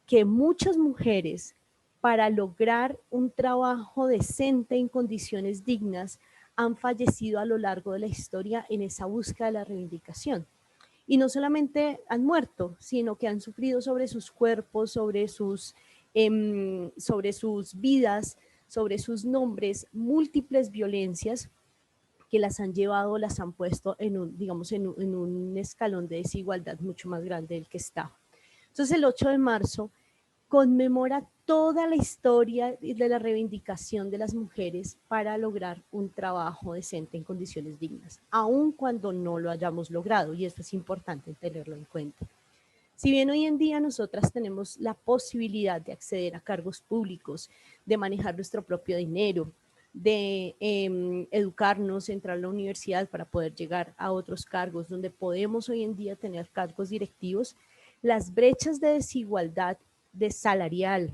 que muchas mujeres, para lograr un trabajo decente en condiciones dignas, han fallecido a lo largo de la historia en esa búsqueda de la reivindicación. Y no solamente han muerto, sino que han sufrido sobre sus cuerpos, sobre sus vidas, sobre sus nombres, múltiples violencias que las han llevado, las han puesto en un, digamos, en un escalón de desigualdad mucho más grande del que estaba. Entonces el 8 de marzo conmemora toda la historia de la reivindicación de las mujeres para lograr un trabajo decente en condiciones dignas, aun cuando no lo hayamos logrado, y esto es importante tenerlo en cuenta. Si bien hoy en día nosotras tenemos la posibilidad de acceder a cargos públicos, de manejar nuestro propio dinero, de educarnos, entrar a la universidad para poder llegar a otros cargos, donde podemos hoy en día tener cargos directivos, las brechas de desigualdad de salarial,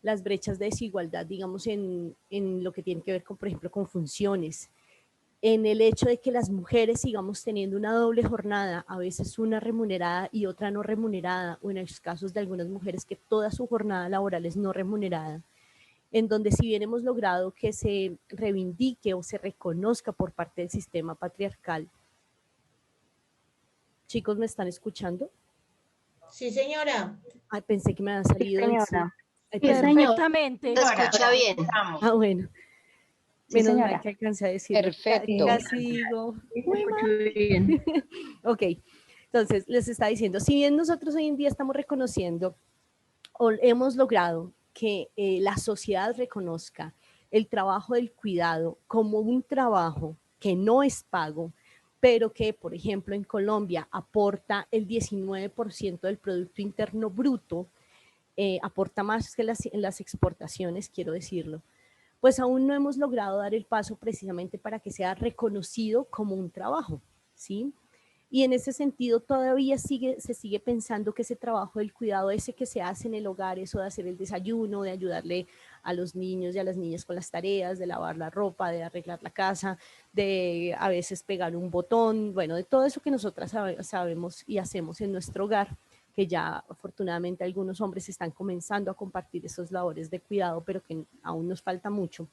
las brechas de desigualdad, digamos, en lo que tiene que ver con, por ejemplo, con funciones, en el hecho de que las mujeres sigamos teniendo una doble jornada, a veces una remunerada y otra no remunerada, o en los casos de algunas mujeres que toda su jornada laboral es no remunerada, en donde si bien hemos logrado que se reivindique o se reconozca por parte del sistema patriarcal. Chicos, ¿me están escuchando? Sí, señora. Ay, pensé que me había salido. Sí, señora. Perfectamente. Se escucha bien. Ah, bueno. Sí, Menos señora. mal que alcancé a decirlo. Perfecto. Casi digo. Se escucha bien. Ok, entonces les está diciendo, si bien nosotros hoy en día estamos reconociendo o hemos logrado que la sociedad reconozca el trabajo del cuidado como un trabajo que no es pago, pero que, por ejemplo, en Colombia aporta el 19% del Producto Interno Bruto, aporta más que las exportaciones, quiero decirlo, pues aún no hemos logrado dar el paso precisamente para que sea reconocido como un trabajo, ¿sí? Y en ese sentido todavía se sigue pensando que ese trabajo del cuidado, ese que se hace en el hogar, eso de hacer el desayuno, de ayudarle a los niños y a las niñas con las tareas, de lavar la ropa, de arreglar la casa, de a veces pegar un botón, bueno, de todo eso que nosotras sabemos y hacemos en nuestro hogar, que ya afortunadamente algunos hombres están comenzando a compartir esas labores de cuidado, pero que aún nos falta mucho.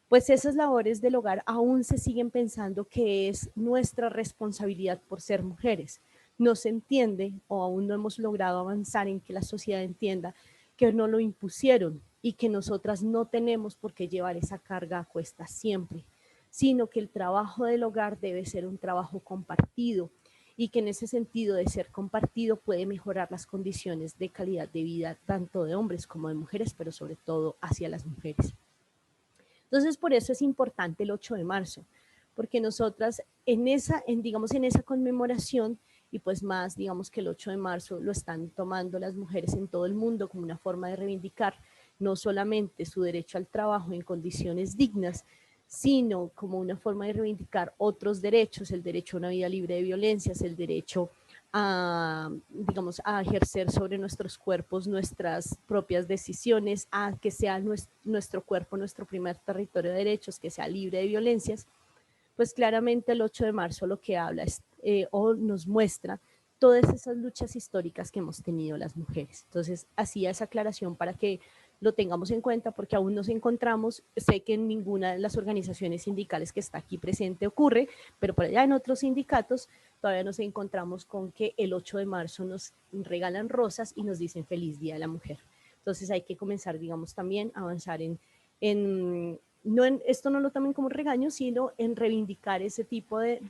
Pues esas labores del hogar aún se siguen pensando que es nuestra responsabilidad por ser mujeres. No se entiende o aún no hemos logrado avanzar en que la sociedad entienda que no lo impusieron y que nosotras no tenemos por qué llevar esa carga a cuestas siempre, sino que el trabajo del hogar debe ser un trabajo compartido y que en ese sentido de ser compartido puede mejorar las condiciones de calidad de vida tanto de hombres como de mujeres, pero sobre todo hacia las mujeres. Entonces, por eso es importante el 8 de marzo, porque nosotras digamos, en esa conmemoración, y pues más, digamos que el 8 de marzo lo están tomando las mujeres en todo el mundo como una forma de reivindicar no solamente su derecho al trabajo en condiciones dignas, sino como una forma de reivindicar otros derechos, el derecho a una vida libre de violencias, el derecho a, digamos, a ejercer sobre nuestros cuerpos nuestras propias decisiones, a que sea nuestro cuerpo nuestro primer territorio de derechos, que sea libre de violencias. Pues claramente el 8 de marzo lo que habla es, o nos muestra todas esas luchas históricas que hemos tenido las mujeres. Entonces, hacía esa aclaración para que lo tengamos en cuenta, porque aún nos encontramos, sé que en ninguna de las organizaciones sindicales que está aquí presente ocurre, pero por allá en otros sindicatos todavía nos encontramos con que el 8 de marzo nos regalan rosas y nos dicen feliz Día de la Mujer. Entonces hay que comenzar, digamos, también a avanzar esto no lo tomen como regaño, sino en reivindicar ese tipo de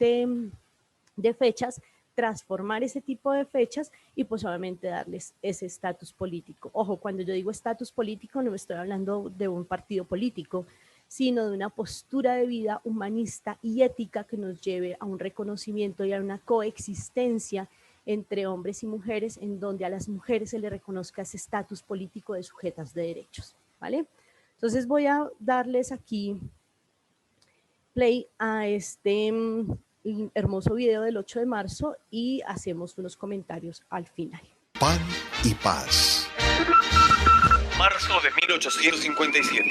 fechas, transformar ese tipo de fechas y pues obviamente darles ese estatus político. Ojo, cuando yo digo estatus político no me estoy hablando de un partido político, sino de una postura de vida humanista y ética que nos lleve a un reconocimiento y a una coexistencia entre hombres y mujeres, en donde a las mujeres se les reconozca ese estatus político de sujetas de derechos, ¿vale? Entonces voy a darles aquí play a este hermoso video del 8 de marzo y hacemos unos comentarios al final. Pan y paz. Marzo de 1857.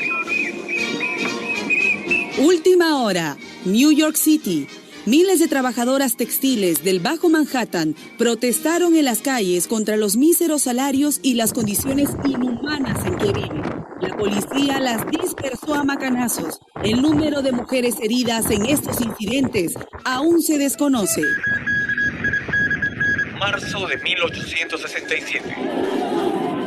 Última hora, New York City. Miles de trabajadoras textiles del Bajo Manhattan protestaron en las calles contra los míseros salarios y las condiciones inhumanas en que viven. La policía las dispersó a macanazos. El número de mujeres heridas en estos incidentes aún se desconoce. Marzo de 1867.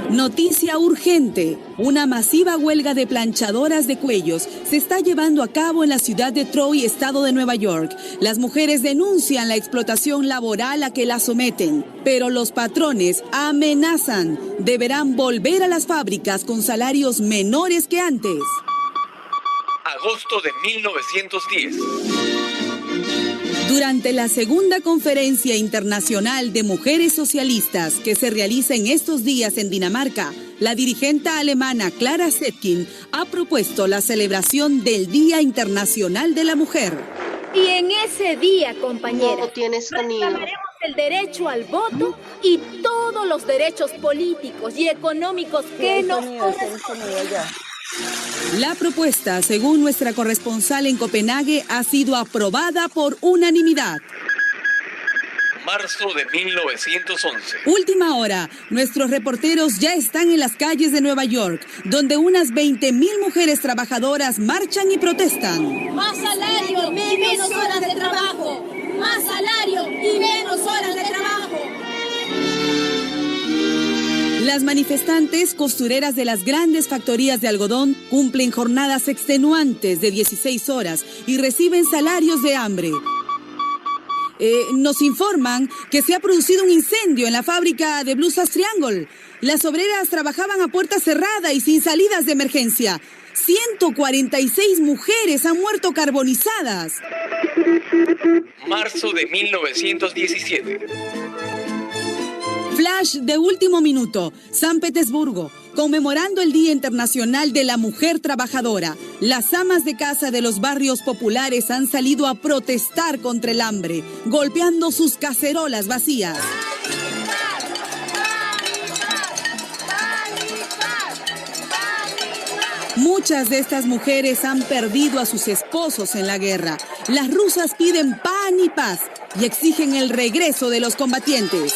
Noticia urgente. Una masiva huelga de planchadoras de cuellos se está llevando a cabo en la ciudad de Troy, estado de Nueva York. Las mujeres denuncian la explotación laboral a que las someten, pero los patrones amenazan. Deberán volver a las fábricas con salarios menores que antes. Agosto de 1910. Durante la segunda Conferencia Internacional de Mujeres Socialistas que se realiza en estos días en Dinamarca, la dirigente alemana Clara Zetkin ha propuesto la celebración del Día Internacional de la Mujer. Y en ese día, compañeras, reclamaremos el derecho al voto y todos los derechos políticos y económicos que nos corresponden. La propuesta, según nuestra corresponsal en Copenhague, ha sido aprobada por unanimidad. Marzo de 1911. Última hora, nuestros reporteros ya están en las calles de Nueva York, donde unas 20.000 mujeres trabajadoras marchan y protestan. Más salario y menos horas de trabajo. Más salario y menos horas de trabajo. Las manifestantes, costureras de las grandes factorías de algodón, cumplen jornadas extenuantes de 16 horas y reciben salarios de hambre. Nos informan que se ha producido un incendio en la fábrica de blusas Triangle. Las obreras trabajaban a puerta cerrada y sin salidas de emergencia. 146 mujeres han muerto carbonizadas. Marzo de 1917. Flash de último minuto, San Petersburgo, conmemorando el Día Internacional de la Mujer Trabajadora. Las amas de casa de los barrios populares han salido a protestar contra el hambre, golpeando sus cacerolas vacías. Muchas de estas mujeres han perdido a sus esposos en la guerra. Las rusas piden pan y paz y exigen el regreso de los combatientes.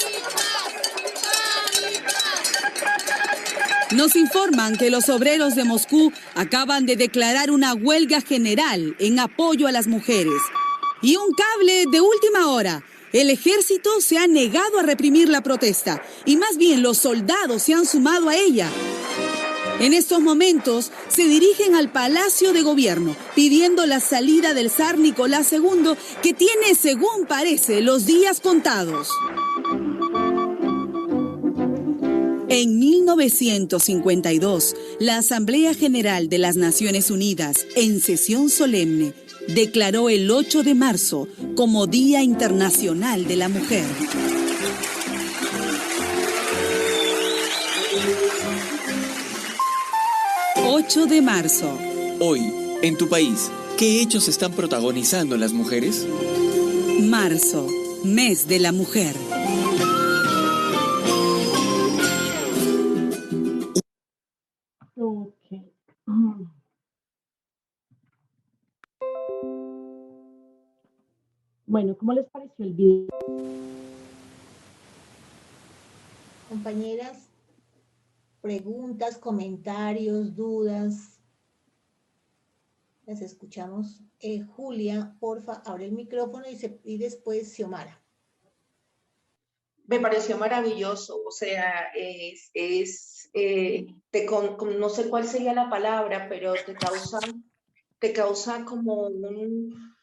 Nos informan que los obreros de Moscú acaban de declarar una huelga general en apoyo a las mujeres. Y un cable de última hora. El ejército se ha negado a reprimir la protesta y más bien los soldados se han sumado a ella. En estos momentos se dirigen al Palacio de Gobierno pidiendo la salida del zar Nicolás II, que tiene, según parece, los días contados. En 1952, la Asamblea General de las Naciones Unidas, en sesión solemne, declaró el 8 de marzo como Día Internacional de la Mujer. ...8 de marzo. Hoy, en tu país, ¿qué hechos están protagonizando las mujeres? Marzo, mes de la mujer. Bueno, ¿cómo les pareció el video? Compañeras, preguntas, comentarios, dudas. Las escuchamos. Julia, porfa, abre el micrófono y después Xiomara. Me pareció maravilloso, o sea, no sé cuál sería la palabra, pero te causa como un,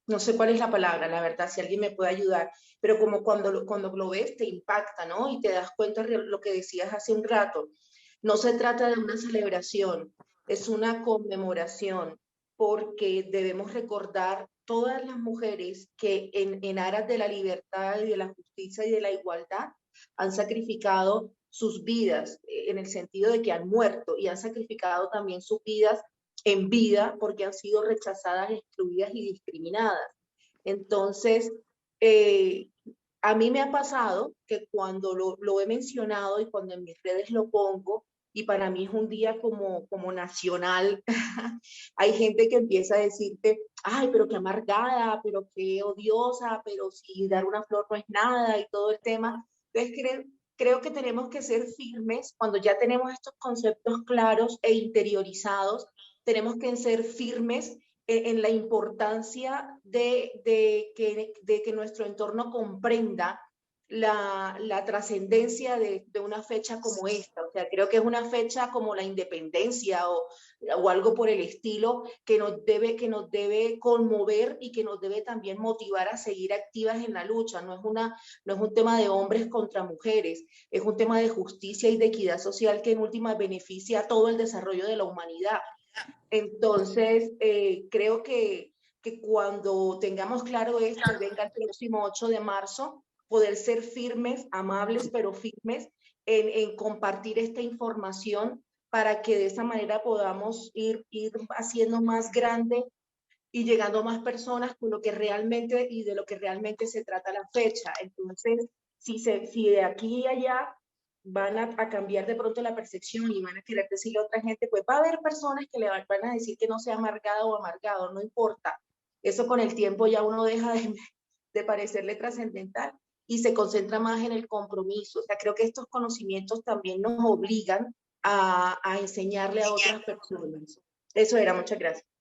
no sé cuál es la palabra, la verdad, si alguien me puede ayudar, pero como cuando lo ves te impacta, ¿no? Y te das cuenta de lo que decías hace un rato. No se trata de una celebración, es una conmemoración, porque debemos recordar todas las mujeres que en aras de la libertad y de la justicia y de la igualdad han sacrificado sus vidas, en el sentido de que han muerto, y han sacrificado también sus vidas en vida porque han sido rechazadas, excluidas y discriminadas. Entonces, a mí me ha pasado que cuando lo he mencionado y cuando en mis redes lo pongo, y para mí es un día como nacional, hay gente que empieza a decirte, ay, pero qué amargada, pero qué odiosa, pero si dar una flor no es nada y todo el tema. Entonces creo que tenemos que ser firmes cuando ya tenemos estos conceptos claros e interiorizados. Tenemos que ser firmes en la importancia de que nuestro entorno comprenda la trascendencia de una fecha como esta. O sea, creo que es una fecha como la independencia o algo por el estilo que nos debe conmover y que nos debe también motivar a seguir activas en la lucha. No es un tema de hombres contra mujeres, es un tema de justicia y de equidad social que en última beneficia a todo el desarrollo de la humanidad. Entonces, creo que que cuando tengamos claro esto, venga el próximo 8 de marzo, poder ser firmes, amables, pero firmes en compartir esta información para que de esa manera podamos ir haciendo más grande y llegando a más personas con lo que realmente y de lo que realmente se trata la fecha. Entonces, si de aquí a allá van a cambiar de pronto la percepción y van a querer decirle a otra gente, pues va a haber personas que le van a decir que no sea amargado o amargado, no importa. Eso con el tiempo ya uno deja de parecerle trascendental y se concentra más en el compromiso. O sea, creo que estos conocimientos también nos obligan a enseñarle a otras personas. Eso era, muchas gracias.